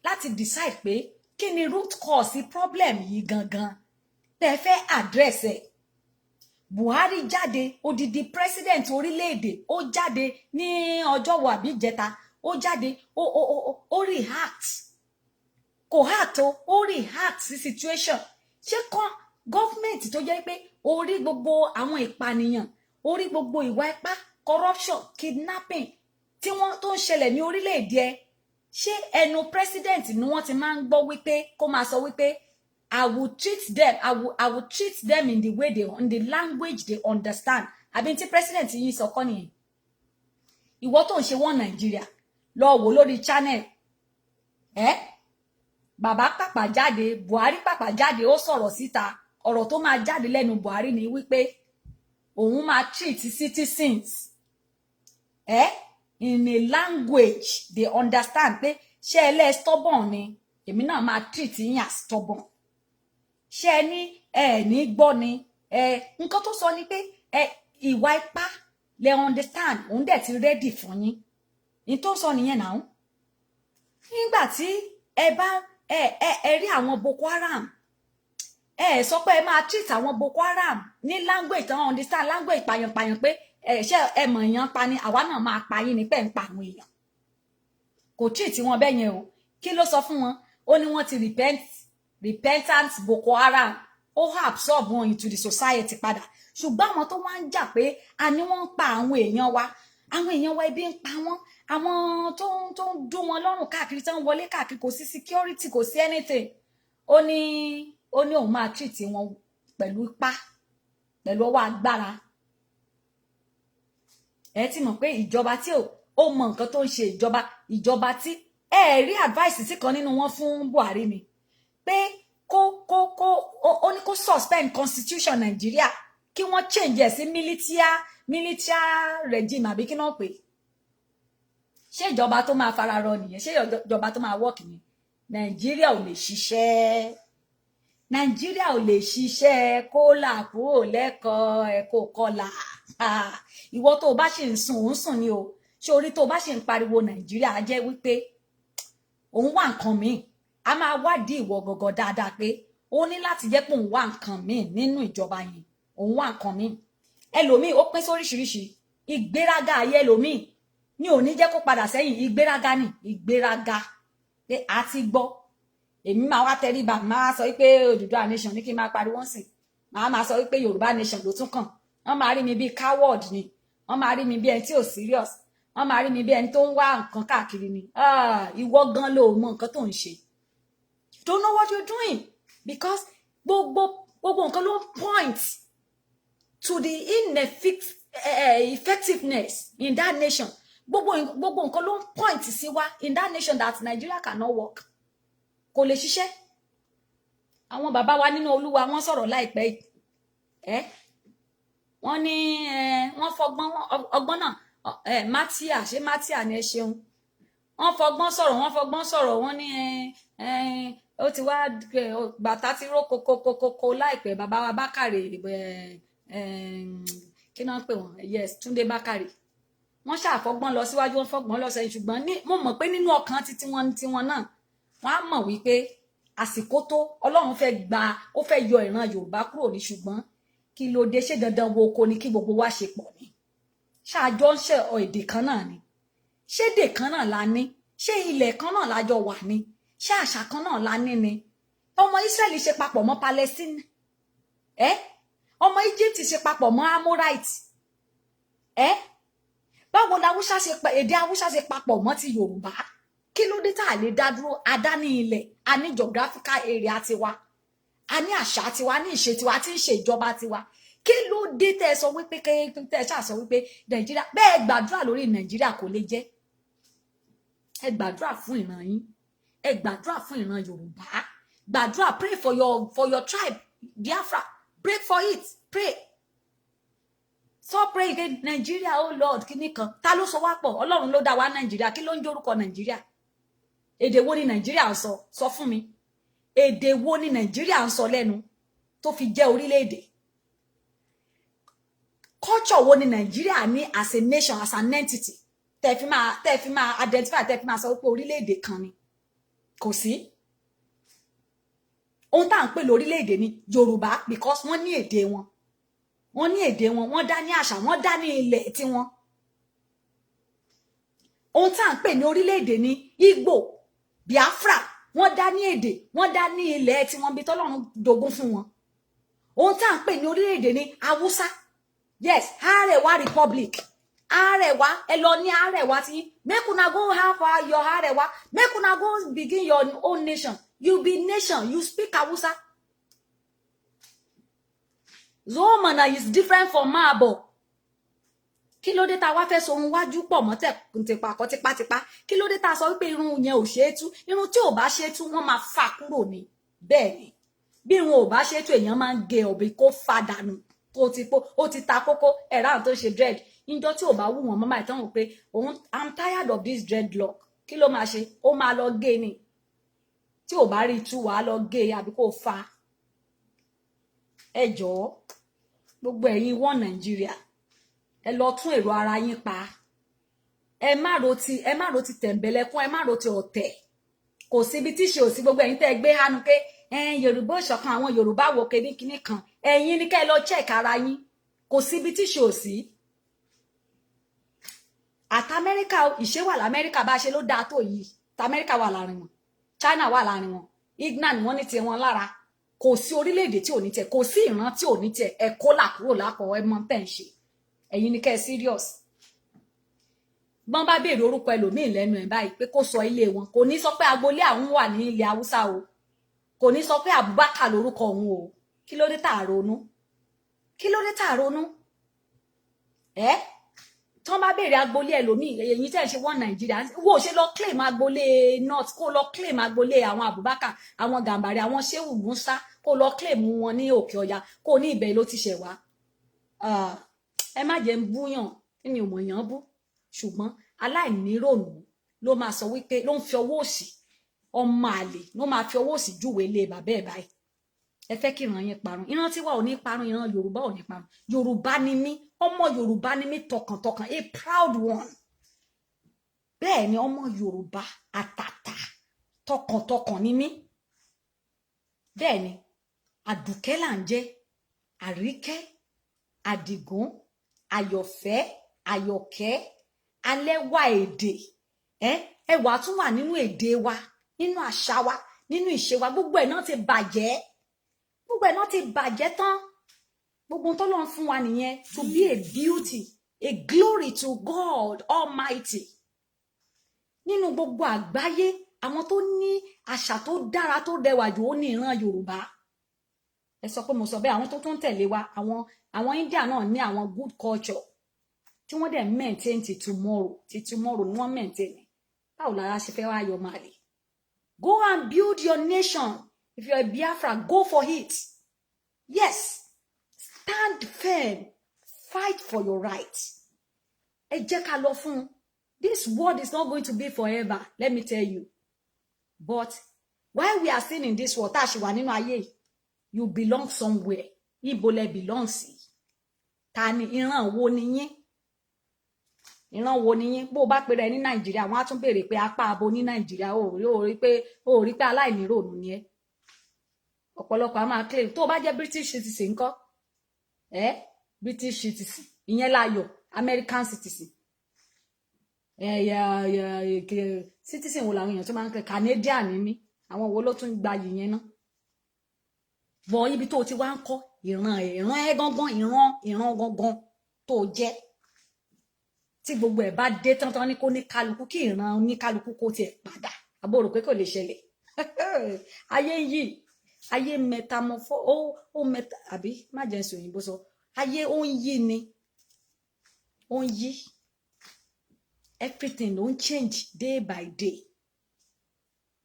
láti decide pé kí ni root cause problem yìí gangan tẹ́ fẹ́ address ẹ̀ Buhari jáde odidi president orílẹ̀-èdè ó jáde ní ọjọ́wọ́ àbí ìjẹta ó jáde ó react kò act ó react sí situation ṣé kan government tó jẹ́ pé orí gbogbo àwọn ìpànìyàn orí gbogbo ìwà ipá corruption kidnapping tí wọ́n tó ń ṣẹlẹ̀ ní orílẹ̀-èdè ẹ ṣé ẹnu president ni wọ́n ti máa ń gbọ́ wípé kó máa sọ wípé I will treat them in the way in the language they understand àbí tí president yìí sọ kọ́ nìyẹn ìwọ tó ń ṣe wọ́n Nàìjíríà lọ wò lórí channel bàbá pàpà jáde Buhari pàpà jáde ó sọ̀rọ̀ síta ọ̀rọ̀ tó máa jáde lẹ́nu Buhari ni wípé òun máa treat citizens in a language they understand pé ṣé ẹ stubborn ni èmi náà máa treat yín as stubborn ṣé ẹ ní gbọ́ ni nǹkan tó sọ ni pé ìwà ipá lè understand òun dẹ̀ ti ready fún yín ní tó sọ nìyẹn náà nígbà tí ẹ rí àwọn Boko Haram sọ pé ẹ máa treat àwọn Boko Haram ní language tán understand language pàyànpàyàn pé ṣé ẹ mọ̀ èèyàn pa ni àwa náà máa pa yín ní pẹ́ ń pa àwọn èèyàn kò treat wọn bẹ́ẹ̀ yẹn o kí ló sọ fún wọn ó ní wọ́n ti repentant Boko Haram ó absorb wọn into the society padà ṣùgbọ́n àwọn tó wá ń jà pé a ní wọ́n ń pa àwọn èèyàn wa ebi ń pa wọ́n àwọn tó ń dún wọn lọ́rùn káàkiri tó ń wọlé káàkiri kò sí security kò sí anything ó ní òun máa treat wọn pẹ̀lú ipá pẹ̀lú ọwọ́ agbára. Ẹ ti mọ̀ pé ìjọba tí ó mọ nǹkan tó ń ṣe, ìjọba tí ẹ rí advice sí kan nínú wọn fún Buhari ni pé ó ní kó suspend constitution Nigeria, kí wọ́n change ẹ̀ sí military regime àbí kí náà pé ṣé ìjọba tó máa fara rọ nìyẹn? Ṣé ìjọba tó máa work ni? Nàìjíríà ò lè ṣiṣẹ́. Nàìjíríà ò lè ṣiṣẹ́ kó là kúrò lẹ́kọ̀ọ́ ẹ̀kọ́ kọlà. Ìwọ tó bá ṣe ń sùn, òun sùn ni o. Ṣé orí tó bá ṣe ń pariwo Nàìjíríà á jẹ́ wípé òun wá nǹkan míì. A máa wádìí ìwọ gọgọ dáadáa pé ó ní láti jẹ́ pé òun wá nǹkan míì nínú ìjọba yẹn. Òun wá nǹkan míì. Ẹlòmíì ó pín sóríṣiríṣi. Ìgbéraga ayé ẹlòmíì ni ò ní jẹ́ kó padà sẹ́yìn. Ìgbéraga ni ìgbéraga pé a ti gbọ́. Èmi máa wá tẹríba, máa sọ wípé Odùduwà nation ní kí n máa pariwo sí. Máa sọ wípé Yorùbá nation ló tún kàn. Wọ́n máa rí mi bí coward ni. Wọ́n máa rí mi bí ẹni tí ò serious. Wọ́n máa rí mi bí ẹni tó ń wá nǹkan káàkiri ni. Ìwọ gan ló mọ nǹkan tó ń ṣe. Don't know what you're doing because gbogbo nǹkan ló point to the ineffectiveness in that nation. Gbogbo nǹkan ló point sí wa in that nation that Nigeria cannot work. Kò lè ṣiṣẹ́. Àwọn bàbá wa nínú Olúwa wọ́n sọ̀rọ̀ láìpẹ́ wọ́n ní wọ́n fọgbọ́n ọgbọ́n náà Matia, ṣé Matia ni ẹ ṣeun. Wọ́n fọgbọ́n sọ̀rọ̀ wọ́n ní ó ti wá bàtà tí ró kokokokoko láìpẹ́ bàbá wa Bákàrè kí náà pè wọ́n yes Túndé Bákàrè. Wọ́n ṣàfọgbọ́n lọ síwájú, wọ́n fọgbọ́n lọ sẹ́yìn, ṣùgbọ́n mo mọ̀ pé nínú ọkàn tiwọn náà wọ́n á mọ̀ wípé àsìkò tó Ọlọ́run ó fẹ́ yọ ìran Yorùbá kúrò ní, ṣùgbọ́n kí ló dé? Ṣé dandan wo oko ni kí gbogbo wa ṣe pọ̀ ni? Ṣáàjọ ń ṣe èdè kan náà ni? Ṣé èdè kan náà la ní? Ṣé ilẹ̀ kan náà lájọ wà ní? Ṣé àṣà kan náà la ní ni? Ọmọ Ísírẹ́lì ṣe papọ̀ mọ́ Palestine, ọmọ Egypt ṣe papọ̀ mọ́ Amorite, báwo la èdè Haúsá ṣe papọ̀ mọ́ ti Yorùbá? Kí ló dé tá a lè dá dúró? A dá ní ilẹ̀, a ní geographical area tiwa, a ní àṣà tiwa, ní ìṣe tiwa, tí ń ṣe ìjọba tiwa. Kí ló dé tẹ́ sọ wípé tẹ́ ṣáà sọ wípé Nàìjíríà bẹ́ẹ̀ gbàdúrà lórí Nàìjíríà kò lè jẹ́? Ẹ gbàdúrà fún ìran yín, ẹ gbàdúrà fún ìran Yorùbá, gbàdúrà, pray for your tribe Biafra, pray for it, pray. So pray again Nigeria, oh Lord, kíní kan. Ta ló sọ wá pọ̀? Ọlọ́run ló dá wa Nàìjíríà. Kí ló ń jórúkọ Nàìjíríà? Èdè wo ni Nàìjíríà ń sọ? Sọ fún mi. Èdè wo ni Nàìjíríà ń sọ lẹ́nu tó fi jẹ́ orílẹ̀-èdè? Culture wo ni Nàìjíríà ní as a nation, as an entity? Tẹ́ fi máa identify, tẹ́ fi máa sọ pé orílẹ̀-èdè kan ni. Kò sí. Ohun tá ń pè lórílẹ̀-èdè ni Yorùbá because wọ́n ní èdè wọn. Wọ́n ní èdè wọn, wọ́n dá ní àṣà, wọ́n dá ní ilẹ̀ tí wọn. Ohun tá ń pè ní orílẹ̀-èdè ni Igbo, Biafra, wọ́n dá ní èdè, wọ́n dá ní ilẹ̀ tí wọn bí tọ́lọ́run dogun fún wọn. Ohun tá ń pè ní orílẹ̀-èdè ni Hausa. Yes, Arewa Republic. Arewa, ẹ lọ ní Arewa tí make una go have your Arewa, make una go begin your own nation. You be nation, you speak Hausa. Zomana is different from Mabo. Kí ló dé tá wá fẹ́ so ohun wájú pọ̀ mọ́ tẹ̀pàkọ́ tipátipá? Kí ló dé tá sọ wípé irun yẹn ò ṣe é tú? Irun tí ò bá ṣe é tú wọ́n máa fà kúrò ni. Bẹ́ẹ̀ ni. Bí irun ò bá ṣe é tú èèyàn máa ń gé ọ̀bẹ kó fà dànù. Ó ti ta kókó ẹ̀rá tó ṣe dread. Níjọ́ tí ò bá wù wọ́n mọ́ ìtàn wò pé I'm tired of this dreadlock. Kí ló máa ṣe? Ó máa lọ gé ni. Tí ò bá rí tú wàá lọ gé àbí kó fà. Ẹ jọ̀ọ́ gbogbo ẹ̀yin wọ́n Nàìjíríà ẹ lọ tún èrò ara yín pa. Ẹ má ro ti tẹ̀m̀bẹ̀lẹ̀kún, ẹ má ro ti ọ̀tẹ̀. Kò sí ibi tí ṣe ò sí gbogbo ẹ̀yin tẹ́ gbé hánu pé Yorùbá ìṣọ̀kan àwọn Yorùbá wo kíní kan. Ẹ̀yin ni kẹ́ lọ check ara yín. Kò sí ibi tí ṣe ò sí. Àti Amẹ́ríkà ìṣe wà l'Amẹ́ríkà bá ṣe ló dáa tó yìí. Tí Amẹ́ríkà wà láàrin wọn. China wà láàrin wọn. Ignan wọ́n ní ti wọn lára. Kò sí orílẹ̀-èdè tí ò ní tẹ̀, kò sí ìran tí ò ní tẹ̀. Ẹ kó là kúrò lápọ̀ ẹ mọ̀ tẹ́ ń ṣe. Ẹ̀yin ni kẹ́ serious. Bọ́n bá béèrè orúkọ ẹlòmíì lẹ́nu ẹ̀ báyìí pé kó sọ ilé wọn. Kò ní sọ pé agboolé àwọn wà ní ilẹ̀ Haúsá o. Kò ní sọ pé Abubakar lórúkọ òun o. Kí ló dé tá ronú? kí ló dé tá ronú tí wọ́n bá béèrè agboolé ẹlòmíì èyí tẹ́ ẹ̀ ṣe wọ́n nàìjíríà wo ṣe lọ claim agboolé north kó lọ claim agboolé àwọn Abubakar àwọn Gàmbàrí àwọn Shehu Musa kó lọ claim wọn ní Òkè Ọya kó ní ibẹ̀ ló ti ṣẹ̀ wá ẹ má jẹ́ ń búyàn tí mi ò mọ̀ yàn bú ṣùgbọ́n aláìníròònú ló máa sọ wípé ló ń fi ọwọ́ òsì ọmọ àlè ló máa fi ọwọ́ òsì júwe ilé bàbá ẹ̀ báyìí ẹ fẹ́ kí ìran yẹn parun ìran tiwa ò ní parun ìran Yorùbá ò ní parun Yorùbá ni mí ọmọ Yorùbá ni mí tọkàntọkàn a proud one bẹ́ẹ̀ ni ọmọ Yorùbá àtàtà tọkàntọkàn ni mí bẹ́ẹ̀ ni Àdùkẹ́ là ń jẹ́ Àríkẹ́ Àdìgún Àyọ̀fẹ́ Àyọ̀kẹ́ Alẹ́wà èdè ẹwà tún wà nínú èdè wa nínú àṣà wa nínú ìṣe wa gbogbo ẹ̀ náà ti bàjẹ́ tán gbogbo tó lọ́n fún wa nìyẹn to be a beauty a glory to God Almighty nínú gbogbo àgbáyé àwọn tó ní àṣà tó dára tó rẹwà jù ó ní ìran Yorùbá ẹ sọ pé mo sọ bẹ́ẹ̀ àwọn tó tún tẹ̀lé wa àwọn India náà ní àwọn good culture tí wọ́n dẹ̀ maintain till tomorrow ni wọ́n maintain báwo lára ṣe fẹ́ wá yọ máa lè go and build your nation if you're a Biafra go for it yes stand firm fight for your right ẹ jẹ́ ká lọ fún this world is not going to be forever let me tell you but while we are still in this world tá a ṣì wà nínú ayé you belong somewhere ibo lẹ belong sí ta ni ìran wo ni yín bó bá pèrè ní Nàìjíríà wọ́n á tún béèrè pé apá abo ní Nàìjíríà ó rí pé aláìníròònú ni ẹ́ ọ̀pọ̀lọpọ̀ a máa claim tó bá jẹ́ British citizen ńkọ́ British citizen ìyẹn láyọ̀ American citizen citizen wo làwọn èèyàn tó máa ń claim Canadian ni mí àwọn wo ló tún gba yìí yẹn náà bọ̀ ibi tó ti wá ń kọ́ ìran ẹ gangan ìran gangan tó jẹ́ tí gbogbo ẹ̀ bá dé tán ní kó ní kálukú kí ìran ní kálukú kó tiẹ̀ padà àbúrò pé kò lè ṣẹlẹ̀ ayé yìí ayé metamorpho ó meta àbí má jẹ́ sọ òyìnbó sọ ayé ó ń yí ni ó ń yí everything ló ń change day by day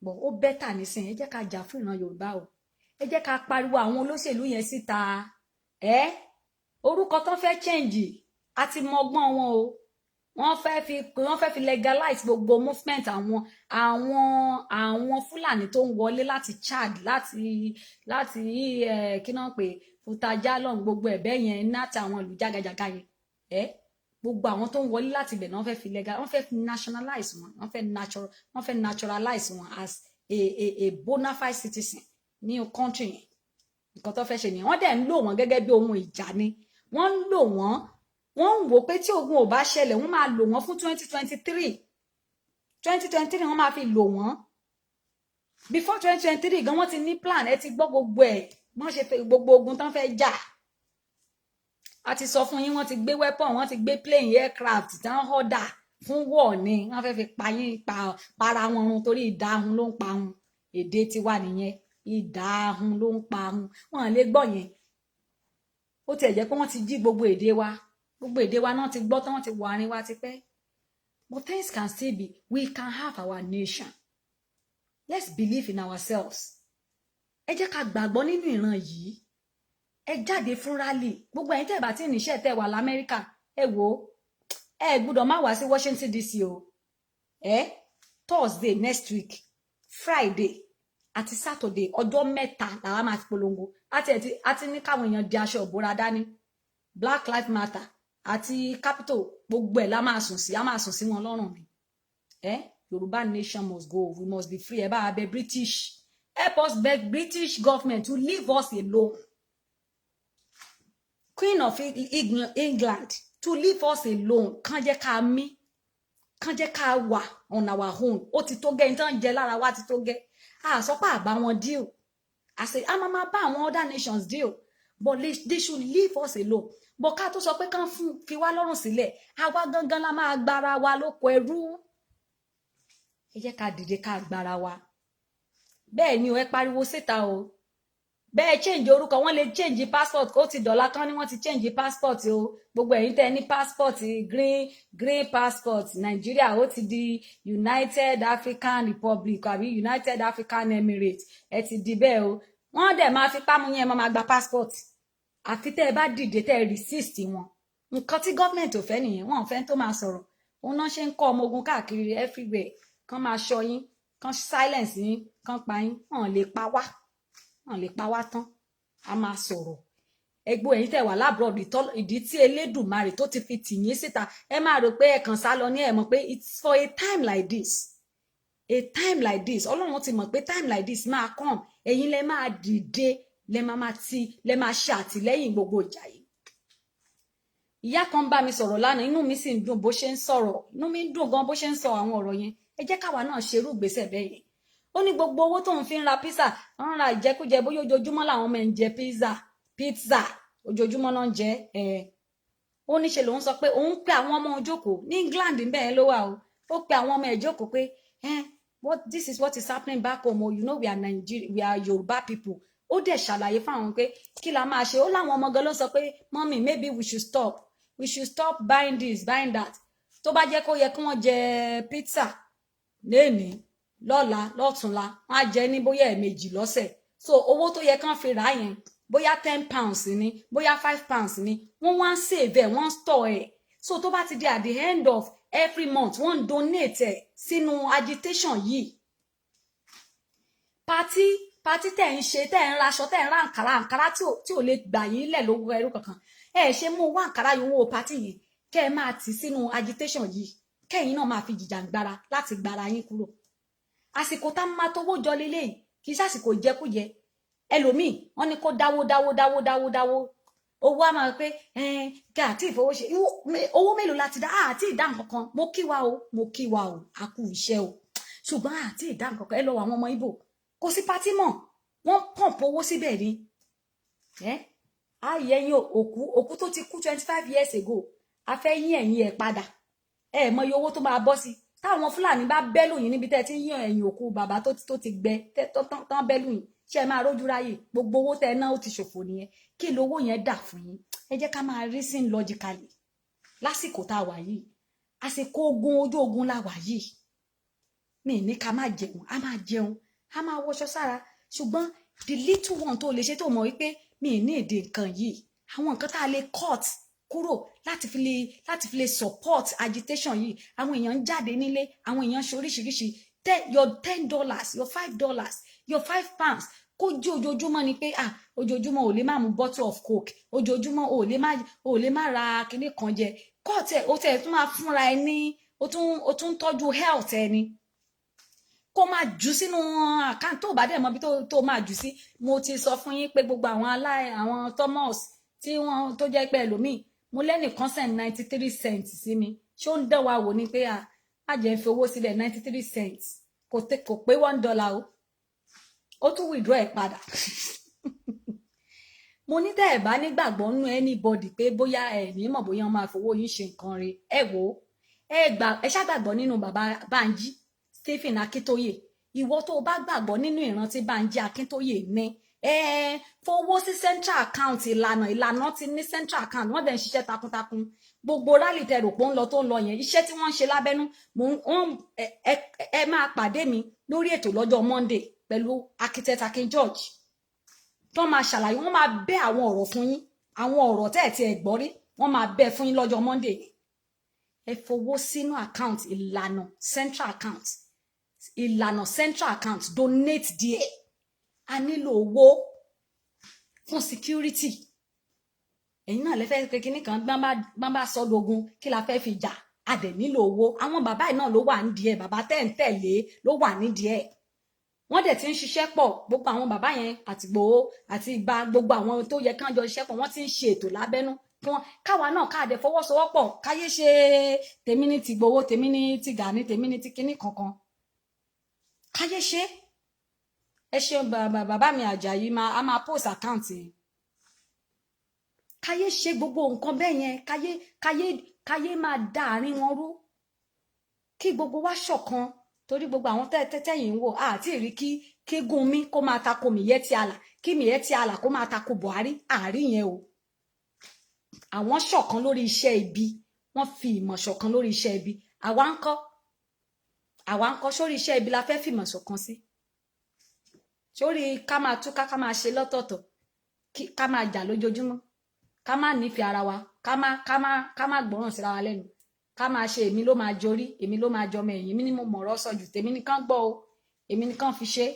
bọ̀ ó bẹ́tà nísìnyí ẹ jẹ́ ká jà fún ìran Yorùbá o ẹ jẹ́ ká pariwo àwọn olóṣèlú yẹn síta orúkọ tán fẹ́ change àti mọ ọgbọ́n wọn o wọ́n fẹ́ fi legalize gbogbo movement àwọn Fúlàní tó ń wọlé láti Chad láti kí náà pé Futajalon gbogbo ẹ̀bẹ̀ yẹn láti àwọn ìlú jágajàga yẹn gbogbo àwọn tó ń wọlé láti ibẹ̀ náà wọ́n fẹ́ fi wọ́n fẹ́ nationalize wọn wọ́n fẹ́ naturalize wọn as a bona fide citizen ní country yẹn nǹkan tó fẹ́ ṣe nìyẹn wọ́n dẹ̀ ń lò wọ́n gẹ́gẹ́ bí ohun ìjà ni wọ́n ń lò wọ́n ń wò pé tí ogun ò bá ṣẹlẹ̀ wọ́n máa lò wọ́n fún 2023 wọ́n máa fi lò wọ́n before 2023 gan wọ́n ti ní plan ẹ ti gbọ́ gbogbo ẹ̀ wọ́n ṣe fẹ́ gbogbo ogun tán fẹ́ jà a ti sọ fún yín wọ́n ti gbé weapon wọ́n ti gbé plane aircraft tán order fún war ni wọ́n fẹ́ fi pa yín para wọn run torí ìdáhùn ló ń pa hun èdè tiwa nìyẹn ìdáhùn ló ń pa hun wọn lè gbọ́ yẹn ó tiẹ̀ jẹ́ pé wọ́n ti jí gbogbo èdè wa náà ti gbọ́ tán wọ́n ti wọ àárín wa ti pẹ́ but things can still be we can have our nation let's believe in ourselves ẹ jẹ́ ká gbàgbọ́ nínú ìran yìí ẹ jáde fún rally gbogbo ẹ̀yin tẹ́ bá ti níṣẹ́ tẹ́ wà l'Amẹ́ríkà ẹ wò ẹ gbọ́dọ̀ má wá sí Washington DC o Thursday next week Friday àti Saturday ọjọ́ mẹ́ta làwa máa ti polongo àti ní káwọn èèyàn di aṣọ ìbora dání Black Lives Matter àti Capital gbogbo ẹ̀ la máa sùn sí wọn lọ́rùn ni Yorùbá nation must go we must be free ẹ bá wa bẹ̀ British help us beg British government to leave us alone Queen of England to leave us alone kàn jẹ́ ká mí kàn jẹ́ ká wà on our own ó ti tó gẹ́ nǹkan jẹ lára wa ti tó gẹ́ sọ pé àbá wọn deal a máa bá àwọn other nations deal but they should leave us alone but ká tó sọ pé kán fi wá lọ́rùn sílẹ̀ àwa gangan la máa gbára wa lóko ẹrú ẹ jẹ́ ká dìde ká gbára wa bẹ́ẹ̀ ni ẹ pariwo síta o bẹ́ẹ̀ change orúkọ wọ́n lè change passport ó ti dọ̀la tán ni wọ́n ti change passport o gbogbo ẹ̀yin tẹ́ ní passport green passport Nàìjíríà ó ti di United African Republic àbí United African Emirates ẹ ti di bẹ́ẹ̀ o wọ́n dẹ̀ máa fi pámú yẹn máa gba passport àfi tẹ́ ẹ bá dìde tẹ́ ẹ resist wọn nǹkan tí gọ́ọ̀mẹ̀ntì ò fẹ́ nìyẹn wọn ò fẹ́ tó máa sọ̀rọ̀ òun náà ṣe ń kọ́ ọmọ ogun káàkiri everywhere kán máa ṣọ́ yín kán silence yín kán pa yín wọn lè pa wá tán a máa sọ̀rọ̀ ẹgbẹ́ ẹ̀yin tẹ́ wà lábroad ìdí tí Elédùmarè tó ti fi tì yín síta ẹ máa rò pé ẹ kàn sá lọ ní ẹ mọ̀ pé it's for a time like this Ọlọ́run ti mọ̀ pé time like this máa come ẹ̀yin lẹ máa dìde lẹ máa ṣe àtìlẹ́yìn gbogbo ìjà yìí ìyá kan bá mi sọ̀rọ̀ lánàá inú mi sì ń dùn bó ṣe ń sọ̀rọ̀ inú mi ń dùn gan bó ṣe ń sọ àwọn ọ̀rọ̀ yẹn ẹ jẹ́ káwa náà ṣerú ìgbésẹ̀ bẹ́ẹ̀ yẹn ó ní gbogbo owó tóun fi ń ra pizza ń ra ìjẹkújẹ bóyá ojoojúmọ́ làwọn ọmọ ẹ̀ ń jẹ pizza ojoojúmọ́ náà ń jẹ ó ní ṣe lòun sọ pé òun pe àwọn ọmọ òjókòó ní England bẹ́ẹ̀ ló wà o ó pe àwọn ọmọ ẹ̀ jókòó pé this is what is happening back home you know we are Nigeria we are Yorùbá people ó dẹ̀ ṣàlàyé fáwọn pé kí la máa ṣe ó láwọn ọmọ gan ló sọ pé mommy maybe we should stop buying this buying that tó bá jẹ́ kó yẹ kí wọ́n jẹ pizza lénìí lọ́la lọ́túnla wọ́n á jẹ ní bóyá ẹ̀ẹ̀mejì lọ́sẹ̀ so owó tó yẹ kán fi rà yẹn bóyá £10 ni bóyá £5 ni wọ́n wá ń save ẹ̀ wọ́n ń store ẹ̀ so tó bá ti di at the end of every month wọ́n ń donate ẹ̀ sínú agitation yìí pati tẹ̀ ń ṣe tẹ̀ ń raṣọ tẹ̀ ń ra àǹkárá tí ò lè gbà yín lẹ̀ lówó ẹrú kankan ẹ ṣe mú owó àǹkárá yìí owó pati yìí kẹ́ ẹ máa tì sínú agitation yìí kẹ́yìn náà máa fi jìjàǹgbara láti gbára yín kúrò àsìkò tá máa tówó jọ lélẹ́yìí kì í sásìkò jẹkújẹ ẹlòmíì wọ́n ní kó dáwó owó á máa pé kí àti ìfowó ṣe owó mélòó láti dá àti ìdá nǹkan kan mo kí wa o a kú iṣẹ́ o ṣùgbọ́n àti ìdá nǹkan kan ẹ lọ àwọn ọmọ Ìgbò kò sí pátí mọ́ wọ́n pọ̀npọ̀ owó síbẹ̀ ni ayé yín òkú tó ti kú 25 years ago a fẹ́ yín ẹ̀yìn ẹ̀ padà ẹ mọ iye owó tó máa bọ́ sí táwọn Fúlàní bá bẹ́lù yín níbi tẹ́ ti ń yàn ẹ̀yìn òkú bàbá tó ti gbẹ tán bẹ́lù yín ṣé ẹ máa rójú ráyè gbogbo owó tẹ́ náà ó ti ṣòfò nìyẹn kí lówó yẹn dà fún yín ẹ jẹ́ ká máa reason logically lásìkò tá a wà yìí àsìkò ogun ojú ogun la wà yìí mi ní ká má jẹun a máa jẹun a máa wọṣọ sára ṣùgbọ́n the little one tó lè ṣe tó mọ̀ wípé mi ní èdè nǹkan yìí àwọn nǹkan tá a lè cut kúrò láti fi lè support agitation yìí àwọn èèyàn ń jáde nílé àwọn èèyàn ṣe oríṣiríṣi your $10 your $5 your £5 kó jẹ́ ojoojúmọ́ ni pé ojoojúmọ́ ò lè má mu bottle of coke ojoojúmọ́ ò lè má ra kinní kan jẹ kọ́ọ̀tẹ̀ ó tẹ̀ tún máa fúnra ẹ ní ó tún tọ́jú health ẹni kó máa jù sínú àkáǹtì tó bá dẹ̀ mọ́ bí tó máa jù sí mo ti sọ fún yín pé gbogbo àwọn Thomas tí wọ́n tó jẹ́ pé ẹlòmíì mo lẹ́nìkan send 93 cents sí mi ṣé ó ń dán wa wò ni pé má jẹ́ fi owó sílẹ̀ 93 cents kò pé $1 o ó tún withdraw ẹ̀ padà mo ní tẹ́ ẹ̀ bá nígbàgbọ́ nínú anybody pé bóyá ẹ̀ ní mọ̀ bóyá wọ́n máa fowó yín ṣe nǹkan rẹ̀ ẹ wò ó ẹ ṣàgbàgbọ́ nínú bàbá Bánjí Stephen Akíntóyè ìwọ tó o bá gbàgbọ́ nínú ìrántí Bánjí Akíntóyè ní fowó sí central account ìlànà ti ní central account wọ́n dẹ̀ ń ṣiṣẹ́ takuntakun gbogbo rally tẹ́ rò pé ń lọ tó ń lọ yẹn iṣẹ́ tí wọ́n ń ṣe lábẹ́nú ẹ máa pàdé mi lórí ètò lọ́jọ́ Monday pẹ̀lú architect Akin George tó máa ṣàlàyé wọ́n máa bẹ́ àwọn ọ̀rọ̀ fún yín àwọn ọ̀rọ̀ tẹ́ ẹ̀ tí ẹ gbọ́ rí wọ́n máa bẹ́ fún yín lọ́jọ́ Monday ẹ fowó sínú account ìlànà central account donate díẹ̀ a nílò owó fún security ẹ̀yin náà lẹ́fẹ́ pé kíní kan gbọ́n bá sọ lógun kí la fẹ́ fi jà a dẹ̀ nílò owó àwọn bàbá yìí náà ló wà nídìí ẹ̀ bàbá tẹ́ ń tẹ̀lé ló wà nídìí ẹ̀ wọ́n dẹ̀ ti ń ṣiṣẹ́ pọ̀ gbogbo àwọn bàbá yẹn àti Ìgbòho àti Ìbà gbogbo àwọn tó yẹ kán jọ ṣiṣẹ́ pọ̀ wọ́n ti ń ṣe ètò lábẹ́nú fún káwa náà káàdẹ̀ fọwọ́sowọ́pọ̀ káyé ṣe tèmi ní ti Ìgbòho tèmi ní ti Gani tèmi ní ti kíní kankan káyé ṣe ẹ ṣe bàbá mi Àjàyí a máa post account yẹn káyé ṣe gbogbo nǹkan bẹ́ẹ̀ yẹn káyé máa dá àárín wọn rú kí gbogbo wa ṣọ̀kan torí gbogbo àwọn tẹ́yìn ń wò àti rí kí Gumi kó máa tako Miyetti Allah kí Miyetti Allah kó máa tako Buhari àárín yẹn o. Àwọn ṣọ̀kan lórí iṣẹ́ ibi, wọ́n fi ìmọ̀ ṣọ̀kan lórí iṣẹ́ ibi. Àwa ńkọ́ sórí iṣẹ́ ibi la fẹ́ fìmọ̀ ṣọ̀kan sí. Sórí ká máa túká ká máa ṣe lọ́tọ̀ọ̀tọ̀, ká máa jà lójoojúmọ́, ká máa nífẹ̀ẹ́ ara wa, ká máa gbọ́ràn síra wa lẹ́nu, ká máa ṣe èmi ló máa jorí, èmi ló máa jọmọ ẹ̀yìn, èmi ni mo mọ̀rọ̀ sọ jù, tèmi nìkan gbọ́ o, èmi nìkan fi ṣe.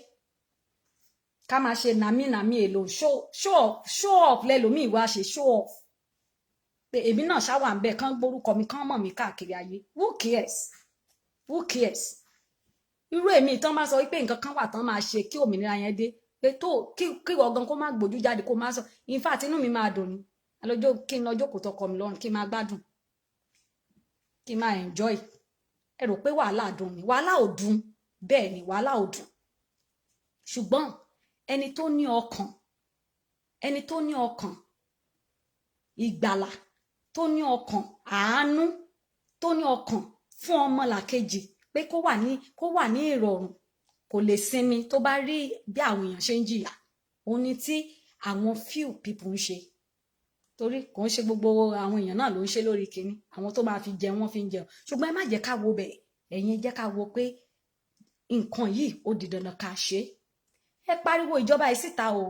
Ká máa ṣe nàmí èlò show off lẹ́lòmíì wá ṣe show off. Pé èmi náà ṣáwà ń bẹ kán gbórúkọ mi kán mọ̀ mí káàkiri ayé. Who cares? Who cares? Irú èmi tán máa sọ wípé nǹkan kan wà tán máa ṣe kí òmìnira yẹn dé. Pé tó kí ọgán kó má gbójú jáde kó má sọ. In fact inú mi máa dùn ni. Alọ́jọ́ kí n lọ́jọ́ kò tọkọ mi lọ́rùn kí n máa gbádùn. Kí n máa enjoy. Ẹ rò pé wàhálà dùn ni. Wàhálà ò dùn. Bẹ́ẹ̀ ni wàhálà ò dùn. Ṣùgbọ́n ẹni tó ní ọkàn ìgbàlà, tó ní ọkàn àánú, tó ní ọkàn fún ọmọlàkejì pé kó wà ní ìrọ̀rùn, kò lè sinmi tó bá rí bí àwọn èèyàn ṣe ń jìyà. Òun ni tí àwọn few people ń ṣe. Torí kò ń ṣe gbogbo àwọn èèyàn náà ló ń ṣe lórí kinní. Àwọn tó máa fi jẹun wọ́n fi ń jẹun. Ṣùgbọ́n ẹ má jẹ́ ká wo bẹ̀. Ẹ̀yin jẹ́ ká wo pé nǹkan yìí ó di dandan ká ṣe. Ẹ pariwo ìjọba yìí síta o.